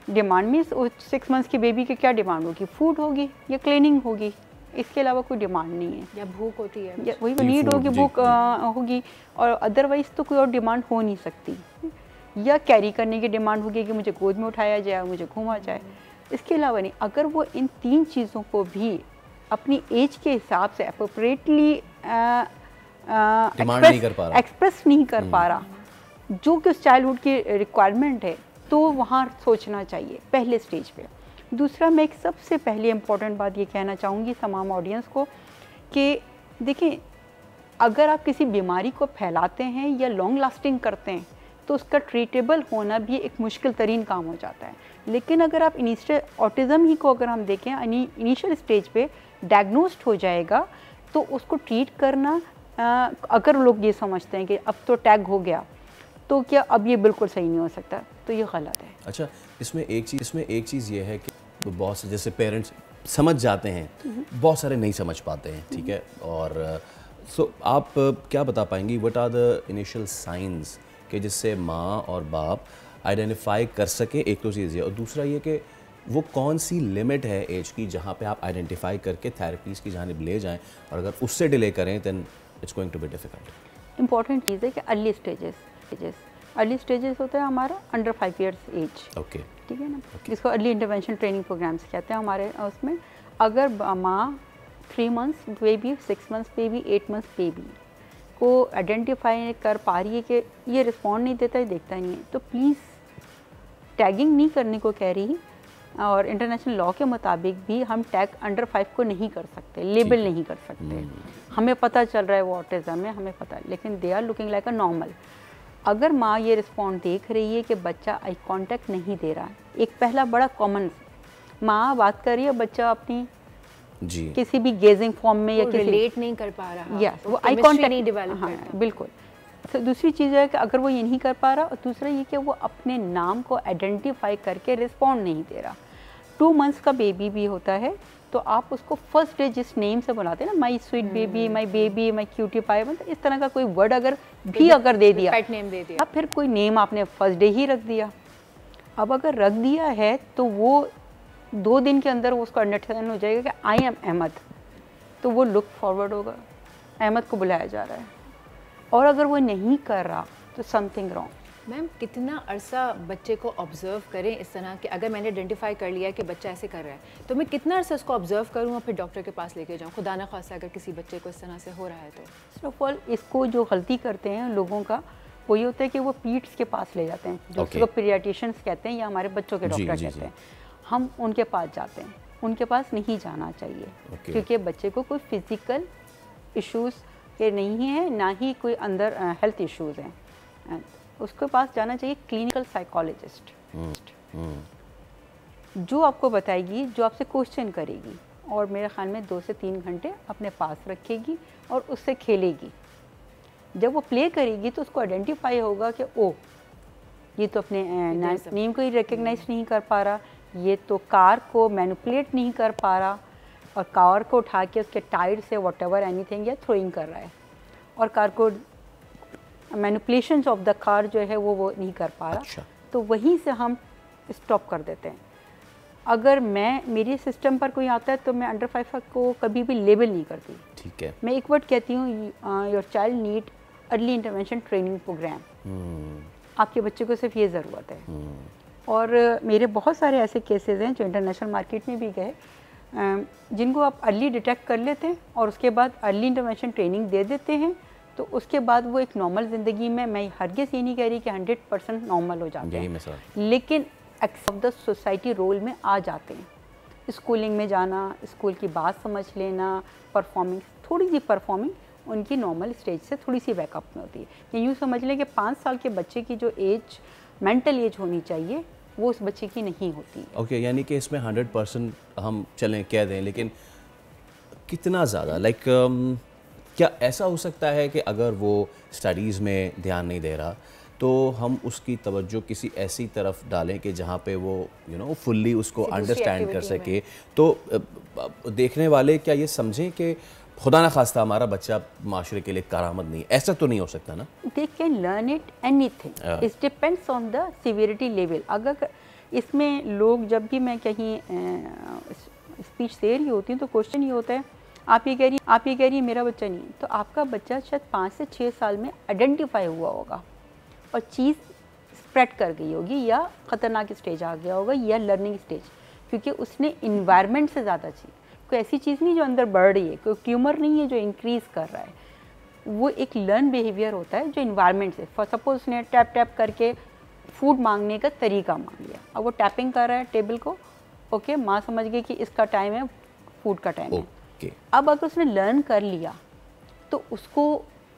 डिमांड में 6 मंथ्स की बेबी की क्या डिमांड होगी? फूड होगी या क्लीनिंग होगी, इसके अलावा कोई डिमांड नहीं है। या भूख होती है, या वही नीड होगी, भूख होगी, और अदरवाइज़ तो कोई और डिमांड हो नहीं सकती। या कैरी करने की डिमांड होगी कि मुझे गोद में उठाया जाए, मुझे घूमा जाए, इसके अलावा नहीं। अगर वो इन 3 चीज़ों को भी अपनी एज के हिसाब से अप्रोप्रिएटली एक्सप्रेस नहीं कर पा रहा, जो कि उस चाइल्डहुड की रिक्वायरमेंट है, तो वहाँ सोचना चाहिए पहले स्टेज पे। दूसरा, मैं एक सबसे पहले इम्पॉर्टेंट बात ये कहना चाहूँगी तमाम ऑडियंस को कि देखिए, अगर आप किसी बीमारी को फैलाते हैं या लॉन्ग लास्टिंग करते हैं तो उसका ट्रीटेबल होना भी एक मुश्किल तरीन काम हो जाता है। लेकिन अगर आप इनिशियल ऑटिज़म ही को अगर हम देखें, इनिशियल स्टेज पे डायग्नोस्ड हो जाएगा, तो उसको ट्रीट करना, अगर लोग ये समझते हैं कि अब तो टैग हो गया तो क्या अब ये बिल्कुल सही नहीं हो सकता, तो ये गलत है। अच्छा, इसमें एक चीज़ ये है कि बहुत से जैसे पेरेंट्स समझ जाते हैं, बहुत सारे नहीं समझ पाते हैं, ठीक है। और सो आप क्या बता पाएंगी, what are the initial signs कि जिससे माँ और बाप आइडेंटिफाई कर सके? एक तो चीज़ ये, और दूसरा ये कि वो कौन सी लिमिट है एज की जहाँ पे आप आइडेंटिफाई करके थेरेपीज़ की जानिब ले जाएं, और अगर उससे डिले करें then it's going to be difficult. Important चीज़ है कि अर्ली स्टेजेस होता है हमारा अंडर 5 इयर्स एज, ओके, ठीक है ना, जिसको अर्ली इंटरवेंशन ट्रेनिंग प्रोग्राम्स कहते हैं हमारे उसमें। अगर माँ 3 months baby, 6 months baby, 8 months baby को आइडेंटिफाई कर पा रही है कि ये रिस्पॉन्ड नहीं देता है, देखता नहीं है, तो प्लीज़ टैगिंग नहीं करने को कह रही। और इंटरनेशनल लॉ के मुताबिक भी हम टैग अंडर 5 को नहीं कर सकते, लेबल नहीं कर सकते। हमें पता चल रहा है वो ऑटिज़म है, हमें पता है, लेकिन they are looking like a normal. अगर माँ ये रिस्पॉन्ड देख रही है कि बच्चा आई कांटेक्ट नहीं दे रहा है, एक पहला बड़ा कॉमन, माँ बात कर रही है, बच्चा अपनी जी किसी भी गेजिंग फॉर्म में या किसी रिलेट नहीं कर पा रहा, यस, वो आई कांटेक्ट नहीं डेवलप हाँ, करता। बिल्कुल। तो दूसरी चीज़ है कि अगर वो ये नहीं कर पा रहा, और दूसरा ये कि वो अपने नाम को आइडेंटिफाई करके रिस्पॉन्ड नहीं दे रहा। 2 मंथ्स का बेबी भी होता है, तो आप उसको फर्स्ट डे जिस नेम से बुलाते हैं ना, my sweet baby, my baby, my cutie pie, मतलब इस तरह का कोई वर्ड अगर दे दिया, पेट नेम दे दिया, अब फिर कोई नेम आपने फर्स्ट डे ही रख दिया। अब अगर रख दिया है तो वो 2 दिन के अंदर उसको अंडरस्टैंड हो जाएगा कि आई एम अहमद, तो वो लुक फॉरवर्ड होगा, अहमद को बुलाया जा रहा है। और अगर वो नहीं कर रहा तो समथिंग रॉन्ग। मैम, कितना अरसा बच्चे को ऑब्जर्व करें इस तरह कि अगर मैंने आइडेंटिफाई कर लिया कि बच्चा ऐसे कर रहा है, तो मैं कितना अरसा उसको ऑब्जर्व करूँ और फिर डॉक्टर के पास लेके जाऊँ, खुदा ना खास्ता अगर किसी बच्चे को इस तरह से हो रहा है तो? फर्स्ट ऑफ ऑल, इसको जो गलती करते हैं लोगों का वो ये होता है कि वो पीड्स के पास ले जाते हैं, जो उसको पीडियाट्रिशियंस कहते हैं या हमारे बच्चों के डॉक्टर कहते हैं। हम उनके पास जाते हैं, उनके पास नहीं जाना चाहिए, क्योंकि बच्चे को कोई फिजिकल इश्यूज़ के नहीं है, ना ही कोई अंदर हेल्थ इश्यूज़ हैं। उसके पास जाना चाहिए क्लिनिकल साइकोलॉजिस्ट, जो आपको बताएगी, जो आपसे क्वेश्चन करेगी, और मेरे ख्याल में 2 से 3 घंटे अपने पास रखेगी और उससे खेलेगी। जब वो प्ले करेगी तो उसको आइडेंटिफाई होगा कि ओ, ये तो अपने नेम को ही रिकग्नाइज नहीं कर पा रहा, ये तो कार को मैनिपुलेट नहीं कर पा रहा, और कार को उठा के उसके टायर से व्हाटएवर एनीथिंग या थ्रोइंग कर रहा है, और कार को मैनिपुलेशंस ऑफ द कार जो है वो नहीं कर पा रहा। अच्छा। तो वहीं से हम स्टॉप कर देते हैं। अगर मेरे सिस्टम पर कोई आता है तो मैं अंडर 5 को कभी भी लेबल नहीं करती, ठीक है। मैं एक वर्ड कहती हूँ, your child need early intervention training programme. आपके बच्चे को सिर्फ ये ज़रूरत है। और मेरे बहुत सारे ऐसे केसेस हैं जो इंटरनेशनल मार्केट में भी गए, जिनको आप अर्ली डिटेक्ट कर लेते हैं और उसके बाद अर्ली इंटरवेंशन ट्रेनिंग दे देते हैं, तो उसके बाद वो एक नॉर्मल ज़िंदगी में, मैं हरगिज़ ये नहीं कह रही कि 100% नॉर्मल हो जाते हैं, लेकिन एक्सेप्ट द सोसाइटी रोल में आ जाते हैं। स्कूलिंग में जाना, स्कूल की बात समझ लेना, परफॉर्मिंग, थोड़ी सी परफॉर्मिंग उनकी नॉर्मल स्टेज से थोड़ी सी बैकअप में होती है। या यूँ समझ लें कि 5 साल के बच्चे की जो एज, मेंटल एज होनी चाहिए, वो उस बच्चे की नहीं होती है। ओके, यानी कि इसमें 100% हम चलें कह दें, लेकिन कितना ज़्यादा क्या ऐसा हो सकता है कि अगर वो स्टडीज़ में ध्यान नहीं दे रहा तो हम उसकी तवज्जो किसी ऐसी तरफ डालें कि जहाँ पे वो फुल्ली उसको अंडरस्टैंड कर सके, तो देखने वाले क्या ये समझें कि खुदा ना खास्ता हमारा बच्चा माशरे के लिए करामत नहीं, ऐसा तो नहीं हो सकता ना? They can learn it anything, it depends on the severity level. अगर इसमें लोग, जब भी मैं कहीं स्पीच दे रही होती हूँ तो क्वेश्चन ये होता है, आप ये कह रही मेरा बच्चा नहीं, तो आपका बच्चा शायद 5 से 6 साल में आइडेंटिफाई हुआ होगा और चीज़ स्प्रेड कर गई होगी, या ख़तरनाक स्टेज आ गया होगा, या लर्निंग स्टेज, क्योंकि उसने इन्वायरमेंट से ज़्यादा चीज़, कोई ऐसी चीज़ नहीं जो अंदर बढ़ रही है, कोई ट्यूमर नहीं है जो इंक्रीज़ कर रहा है, वो एक लर्न बिहेवियर होता है जो इन्वायरमेंट से। फॉर सपोज उसने टैप टैप करके फूड मांगने का तरीका मांग लिया, अब वो टैपिंग कर रहा है टेबल को, ओके, माँ समझ गई कि इसका टाइम है, फूड का टाइम है। अब अगर उसने लर्न कर लिया तो उसको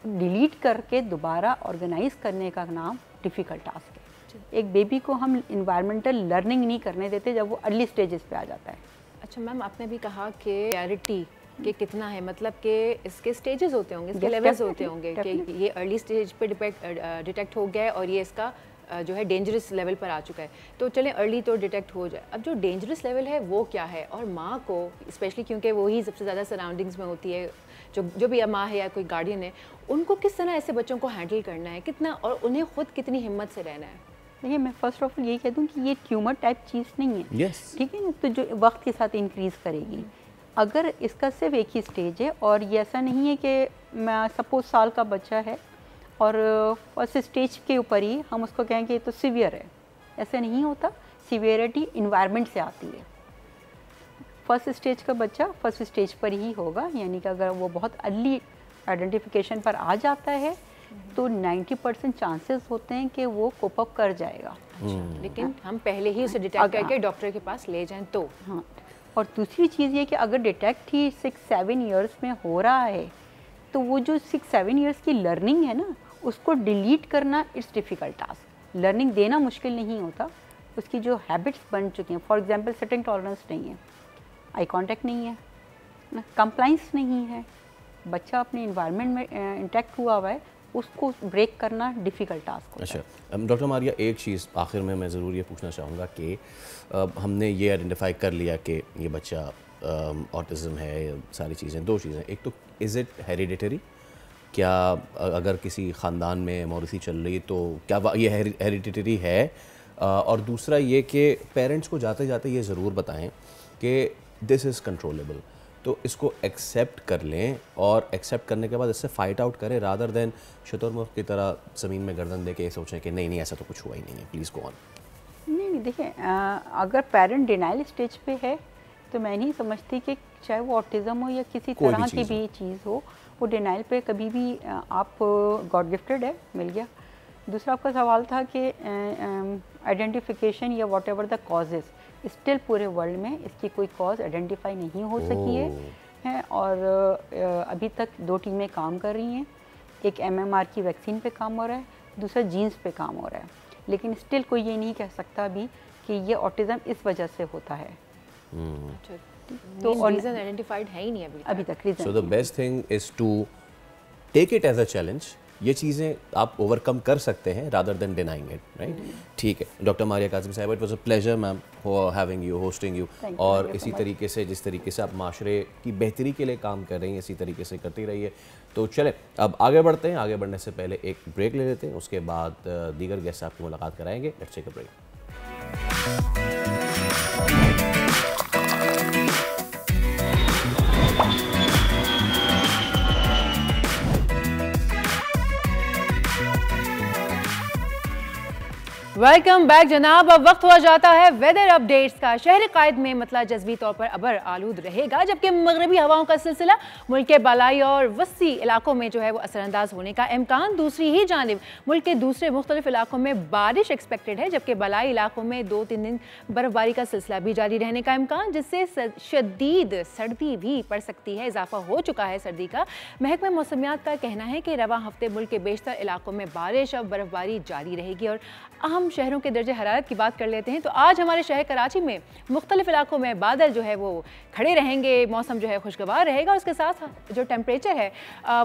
डिलीट करके दोबारा ऑर्गेनाइज करने का नाम डिफ़िकल्ट टास्क है। एक बेबी को हम इन्वायरमेंटल लर्निंग नहीं करने देते जब वो अर्ली स्टेजेस पे आ जाता है। अच्छा मैम, आपने भी कहा कि क्लैरिटी के कितना है, मतलब कि इसके स्टेजेस होते होंगे, इसके लेवल्स होते होंगे कि ये अर्ली स्टेज पे डिटेक्ट हो गया है और ये इसका जो है डेंजरस लेवल पर आ चुका है, तो चलें अर्ली तो डिटेक्ट हो जाए। अब जो डेंजरस लेवल है वो क्या है, और माँ को स्पेशली, क्योंकि वो ही सबसे ज़्यादा सराउंडिंग्स में होती है, जो भी माँ है या कोई गार्डियन है, उनको किस तरह ऐसे बच्चों को हैंडल करना है, कितना, और उन्हें खुद कितनी हिम्मत से रहना है? देखिए, मैं फर्स्ट ऑफ ऑल यही कह दूँ कि ये ट्यूमर टाइप चीज़ नहीं है, yes. ठीक है ना, तो जो वक्त के साथ इंक्रीज़ करेगी। अगर इसका सिर्फ एक ही स्टेज है, और ये ऐसा नहीं है कि मैं सपोज साल का बच्चा है और फर्स्ट स्टेज के ऊपर ही हम उसको कहें कि ये तो सीवियर है, ऐसा नहीं होता। सीवियरिटी इन्वायरमेंट से आती है। फर्स्ट स्टेज का बच्चा फर्स्ट स्टेज पर ही होगा, यानी कि अगर वो बहुत अर्ली आइडेंटिफिकेशन पर आ जाता है तो 90% चांसेस होते हैं कि वो कोप अप कर जाएगा। अच्छा, लेकिन हम पहले ही उसे डिटेक्ट करके डॉक्टर के पास ले जाएं तो। हाँ, और दूसरी चीज़ ये कि अगर डिटेक्ट ही 6-7 ईयर्स में हो रहा है तो वो जो 6-7 ईयर्स की लर्निंग है ना, उसको डिलीट करना इट्स डिफ़िकल्ट टास्क। लर्निंग देना मुश्किल नहीं होता, उसकी जो हैबिट्स बन चुकी हैं, फॉर एग्जांपल सिटिंग टॉलरेंस नहीं है, आई कांटेक्ट नहीं है ना, कंप्लाइंस नहीं है, बच्चा अपने इन्वायरमेंट में इंटैक्ट हुआ हुआ है, उसको ब्रेक करना डिफ़िकल्ट टास्क होता है। अच्छा डॉक्टर मारिया, एक चीज़ आखिर में मैं ज़रूर ये पूछना चाहूँगा कि हमने ये आइडेंटिफाई कर लिया कि ये बच्चा ऑटिज़म है, सारी चीज़ें, 2 चीज़ें, एक तो इज़ इट हेरिडिटरी, क्या अगर किसी ख़ानदान में मौरूसी चल रही तो क्या ये हेरिडिटरी है, और दूसरा ये कि पेरेंट्स को जाते जाते ये ज़रूर बताएं कि दिस इज़ कंट्रोलेबल, तो इसको एक्सेप्ट कर लें और एक्सेप्ट करने के बाद इससे फ़ाइट आउट करें, रादर देन शुतुरमुर्ग की तरह ज़मीन में गर्दन दे के ये सोचें कि नहीं ऐसा तो कुछ हुआ ही नहीं है, प्लीज़ गो ऑन। नहीं देखिए, अगर पेरेंट डिनाइल स्टेज पे है तो मैं नहीं समझती कि चाहे वो ऑटिज़म हो या किसी तरह की भी चीज़ हो, वो डिनाइल पे कभी भी आप गॉड गिफ्टेड है, मिल गया। दूसरा आपका सवाल था कि आइडेंटिफिकेशन या what ever the causes, still पूरे वर्ल्ड में इसकी कोई कॉज आइडेंटिफाई नहीं हो सकी है और अभी तक 2 टीमें काम कर रही हैं, एक MMR की वैक्सीन पे काम हो रहा है, दूसरा जीन्स पे काम हो रहा है, लेकिन स्टिल कोई ये नहीं कह सकता अभी कि ये ऑटिज़म इस वजह से होता है। तो रीज़न आइडेंटिफाइड है ही नहीं अभी तक reason. So the best thing is to take it as a challenge, ये चीज़ें आप ओवरकम कर सकते हैं rather than denying it, right? ठीक है डॉक्टर मारिया काज़िम साहिबा, it was a pleasure ma'am having you, hosting you, और इसी तरीके से जिस तरीके से आप माशरे की बेहतरी के लिए काम कर रही हैं इसी तरीके से करती रहिए। तो चलें अब आगे बढ़ते हैं, आगे बढ़ने से पहले एक ब्रेक ले लेते हैं, उसके बाद दीगर गेस्ट से आपकी मुलाकात कराएंगे। Let's take a break. Welcome back जनाब। अब वक्त हुआ जाता है वेदर अपडेट्स का। शहर कायद में मतला जज़वी तौर पर अबर आलूद रहेगा, जबकि मगरबी हवाओं का सिलसिला मुल्क के बालाई और वसी इलाकों में जो है वो असरअंदाज होने का इम्कान। दूसरी ही जानिब मुल्क के दूसरे मुख्तलिफ इलाकों में बारिश एक्सपेक्टेड है, जबकि बालाई इलाकों में 2-3 दिन बर्फबारी का सिलसिला भी जारी रहने का इम्कान, जिससे शदीद सर्दी भी पड़ सकती है। इजाफा हो चुका है सर्दी का। महकमा मौसमियात का कहना है कि रवां हफ्ते मुल्क के बेशतर इलाकों में बारिश और बर्फबारी जारी रहेगी। और अहम शहरों के दर्जे हरारत की बात कर लेते हैं तो आज हमारे शहर कराची में मुख्तलिफ इलाकों में बादल जो है वो खड़े रहेंगे, मौसम जो है खुशगवार रहेगा। उसके साथ जो टेम्परेचर है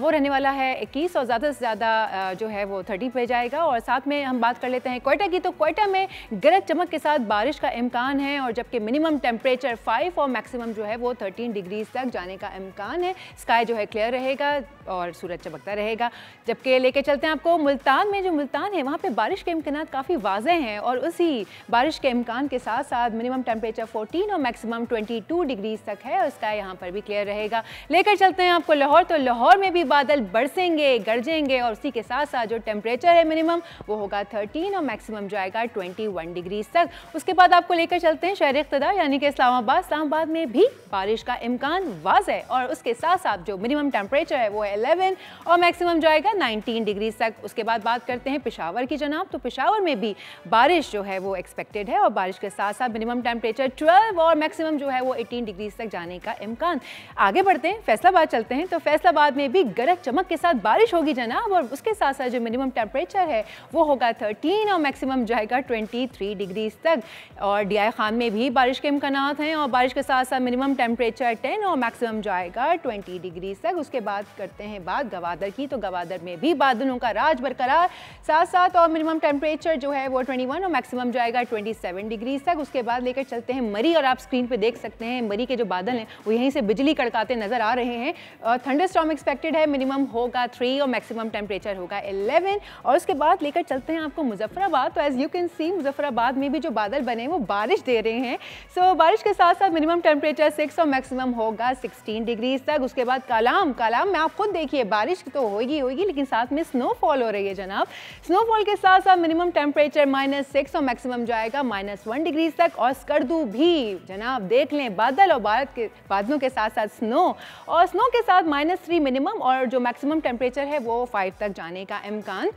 वो रहने वाला है 21 और ज़्यादा से ज़्यादा जो है वो 30 पे जाएगा। और साथ में हम बात कर लेते हैं क्वेटा की, तो क्वेटा में गरज चमक के साथ बारिश का इम्कान है, और जबकि मिनिमम टेम्परेचर 5 और मैक्सिमम जो है वो 13 डिग्रीज तक जाने का इम्कान है। स्काई जो है क्लियर रहेगा और सूरज चमकता रहेगा। जबकि लेके चलते हैं आपको मुल्तान में। जो मुल्तान है वहाँ पे बारिश के इम्कान काफ़ी वाज़ेह हैं, और उसी बारिश के इम्कान के साथ साथ मिनिमम टेम्परेचर 14 और मैक्सिमम 22 डिग्रीज तक है, और स्काई यहाँ पर भी क्लियर रहेगा। लेकर चलते हैं आपको लाहौर, तो लाहौर में भी बादल बरसेंगे, गरजेंगे, और उसी के साथ साथ जो टेम्परेचर है मिनिमम वो होगा 13 और मैक्सिमम जाएगा 21 डिग्रीज तक। उसके बाद आपको लेकर चलते हैं शहर इक़्तिदा यानी कि इस्लामाबाद। इस्लामाबाद में भी बारिश का इम्कान वाज़ेह, और उसके साथ साथ जो मिनिमम टेम्परेचर है वो है 11 और मैक्सिमम जाएगा 19 डिग्रीज तक। उसके बाद बात करते हैं पेशावर की जनाब, तो पेशावर में भी बारिश जो है वो एक्सपेक्टेड है, और बारिश के साथ साथ मिनिमम टेम्परेचर 12 और मैक्सिमम जो है वो 18 डिग्रीज तक जाने का इम्कान। आगे बढ़ते हैं, फैसलाबाद चलते हैं, तो फैसलाबाद में भी गरज चमक के साथ बारिश होगी जनाब, और उसके साथ साथ जो मिनिमम टेम्परेचर है वो होगा 13 और मैक्सिमम जाएगा 23 डिग्रीज तक। और DI खान में भी बारिश के इम्कान हैं, और बारिश के साथ साथ मिनिमम टेम्परेचर 10 और मैक्सिमम जाएगा 20 डिग्रीज तक। उसके बाद करते हैं बात गवादर की, तो गवादर में भी बादलों का राज बरकरार, साथ साथ और मिनिमम टेम्परेचर जो है वो 21 और मैक्सिमम जाएगा 27 डिग्रीज तक। उसके बाद लेकर चलते हैं मरी, और आप स्क्रीन पे देख सकते हैं मरी के जो बादल हैं वो यहीं से बिजली कड़काते नजर आ रहे हैं। और थंडरस्टॉर्म एक्सपेक्टेड है, मिनिमम होगा 3 और मैक्सिमम टेम्परेचर होगा 11। और उसके बाद लेकर चलते हैं आपको मुजफ्फराबाद, तो as you can see Muzaffarabad में भी जो बादल बने वो बारिश दे रहे हैं। सो बारिश के साथ साथ मिनिमम टेम्परेचर 6 और मैक्सिमम होगा 16 डिग्रीज तक। उसके बाद कालाम में आप खुद देखिए बारिश तो होगी लेकिन साथ में स्नोफॉल हो रही है जनाब। स्नोफॉल के साथ साथ मिनिमम टेम्परेचर -6 और मैक्सिमम जाएगा -1 डिग्रीज तक। और स्कर्दू भी जनाब देख लें, बादल और बादलों के साथ साथ स्नो, और स्नो के साथ -3 मिनिमम, और जो मैक्सिमम टेम्परेचर है वो 5 तक जाने का इम्कान।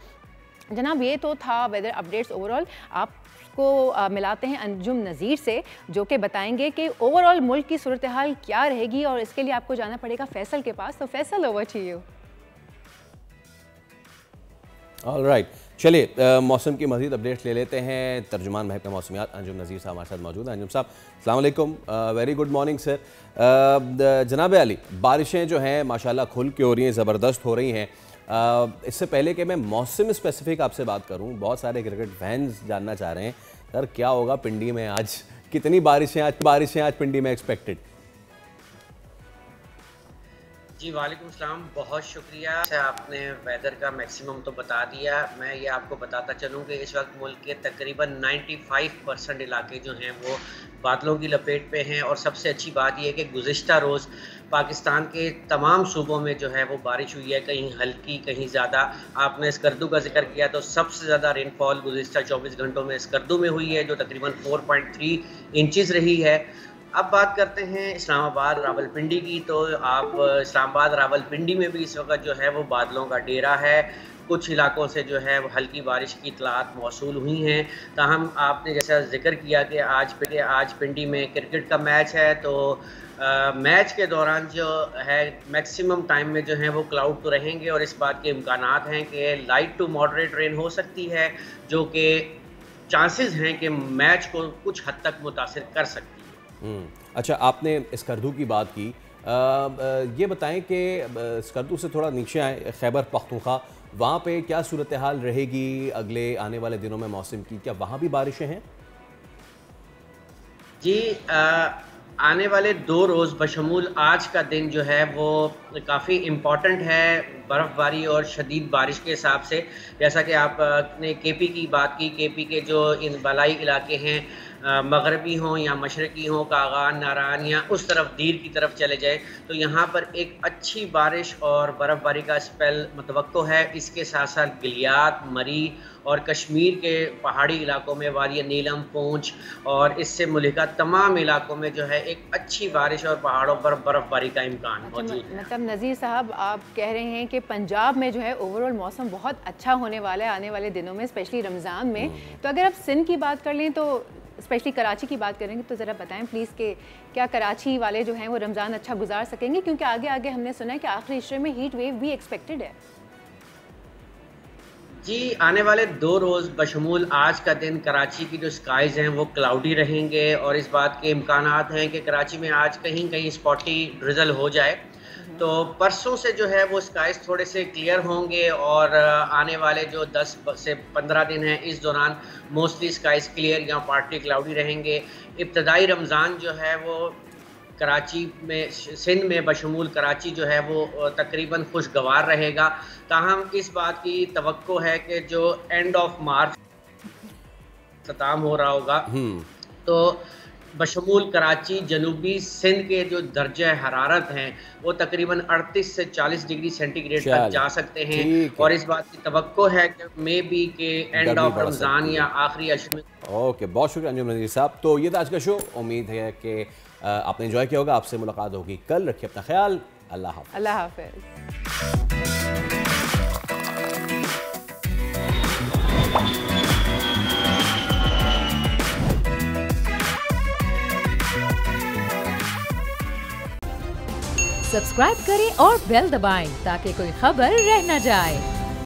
जनाब ये तो था वेदर अपडेट्स ओवरऑल। आप को मिलाते हैं अंजुम नज़ीर से, जो कि बताएंगे कि ओवरऑल मुल्क की सूरत हाल क्या रहेगी, और इसके लिए आपको जाना पड़ेगा फैसल के पास। तो Faisal, over to you. Alright, चलिए मौसम की मज़ीद अपडेट्स ले लेते हैं। तर्जुमान महकमा मौसमियात अंजुम नज़ीर साहब हमारे साथ मौजूद हैं। अंजुम साहब अस्सलाम वालेकुम, वेरी गुड मॉर्निंग सर। जनाब अली, बारिशें जो हैं माशाल्लाह खुल के हो रही हैं, ज़बरदस्त हो रही हैं। इससे पहले कि मैं मौसम स्पेसिफिक आपसे बात करूं, बहुत सारे क्रिकेट फैंस जानना चाह रहे हैं सर क्या होगा पिंडी में आज, कितनी बारिशें आज पिंडी में एक्सपेक्टेड? जी वालेकुम सलाम, बहुत शुक्रिया। आपने वेदर का मैक्सिमम तो बता दिया। मैं ये आपको बताता चलूँ कि इस वक्त मुल्क के तकरीबन 95% इलाके जो हैं वो बादलों की लपेट पे हैं। और सबसे अच्छी बात यह है कि गुज़िश्ता रोज़ पाकिस्तान के तमाम सूबों में जो है वो बारिश हुई है, कहीं हल्की कहीं ज़्यादा। आपने स्कर्दू का जिक्र किया तो सबसे ज़्यादा रेनफॉल गुज़िश्ता 24 घंटों में स्कर्दू में हुई है, जो तकरीबन 4.3 इंचज़ रही है। अब बात करते हैं इस्लामाबाद रावलपिंडी की, तो आप इस्लामाबाद रावलपिंडी में भी इस वक्त जो है वो बादलों का डेरा है। कुछ इलाकों से जो है वो हल्की बारिश की इतलात मौसूल हुई हैं। ताहम आपने जैसा जिक्र किया कि आज पिंडी में क्रिकेट का मैच है, तो मैच के दौरान जो है मैक्सिमम टाइम में जो है वो क्लाउड तो रहेंगे, और इस बात के इम्कानात हैं कि लाइट टू मॉडरेट रेन हो सकती है, जो कि चांसेस हैं कि मैच को कुछ हद तक मुतासिर कर सकती है। अच्छा, आपने स्कर्दू की बात की, ये बताएं कि स्कर्दू से थोड़ा नीचे आए, खैबर पख्तूनख्वा, वहाँ पे क्या सूरत हाल रहेगी अगले आने वाले दिनों में मौसम की? क्या वहाँ भी बारिशें हैं? जी, आने वाले 2 रोज़ बशमूल आज का दिन जो है वो काफ़ी इम्पॉर्टेंट है बर्फ़बारी और शदीद बारिश के हिसाब से। जैसा कि आपने KP की बात की, KP के जो इन बलाई इलाके हैं मगरबी हों या मशरक़ी हों, कागान, नारायण या उस तरफ दीर की तरफ चले जाए तो यहाँ पर एक अच्छी बारिश और बर्फ़बारी का स्पेल मुतवक्को है। इसके साथ साथ गिलियात, मरी और कश्मीर के पहाड़ी इलाकों में वादी नीलम, पूंछ और इससे मुल्का तमाम इलाकों में जो है एक अच्छी बारिश और पहाड़ों पर बर्फ़बारी का इम्कान मौजूद है। मतलब नज़ीर साहब, आप कह रहे हैं कि पंजाब में जो है ओवरऑल मौसम बहुत अच्छा होने वाला है आने वाले दिनों में, स्पेशली रमज़ान में। तो अगर आप सिंध की बात कर लें तो स्पेशली कराची की बात करेंगे तो ज़रा बताएं प्लीज़ कि क्या कराची वाले जो हैं वो रमज़ान अच्छा गुजार सकेंगे, क्योंकि आगे आगे हमने सुना है कि आखिरी हिस्से में हीट वेव भी एक्सपेक्टेड है। जी, आने वाले 2 रोज़ बशमूल आज का दिन कराची की जो स्काइज़ हैं वो क्लाउडी रहेंगे और इस बात के इम्कानात हैं कि कराची में आज कहीं कहीं स्पॉटी ड्रिज़ल हो जाए। तो परसों से जो है वो स्काइज़ थोड़े से क्लियर होंगे और आने वाले जो 10 से 15 दिन हैं इस दौरान मोस्टली स्काइज़ क्लियर या पार्टली क्लाउडी रहेंगे। इब्तदाई रमज़ान जो है वो कराची में, सिंध में बशमूल कराची जो है वो तकरीबन खुशगवार रहेगा। ताहम इस बात की तवक्को है कि जो एंड ऑफ मार्च ख़त्म हो रहा होगा तो बशमूल कराची, जनूबी सिंध के जो दर्जे हरारत हैं वो तकरीबन 38 से 40 डिग्री सेंटीग्रेड तक जा सकते हैं और इस बात की तवक्को है कि मे बी के एंड ऑफ रमज़ान या आखिरी अशर में। ओके, बहुत शुक्रिया अंजुम नज़ीर साहब। तो ये था आज का शो। उम्मीद है कि आपने एंजॉय किया होगा। आपसे मुलाकात होगी कल। रखिए अपना ख्याल। अल्लाह हाफ़िज़। अल्लाह हाफ़िज़। सब्सक्राइब करें और बेल दबाएं ताकि कोई खबर रह न जाए।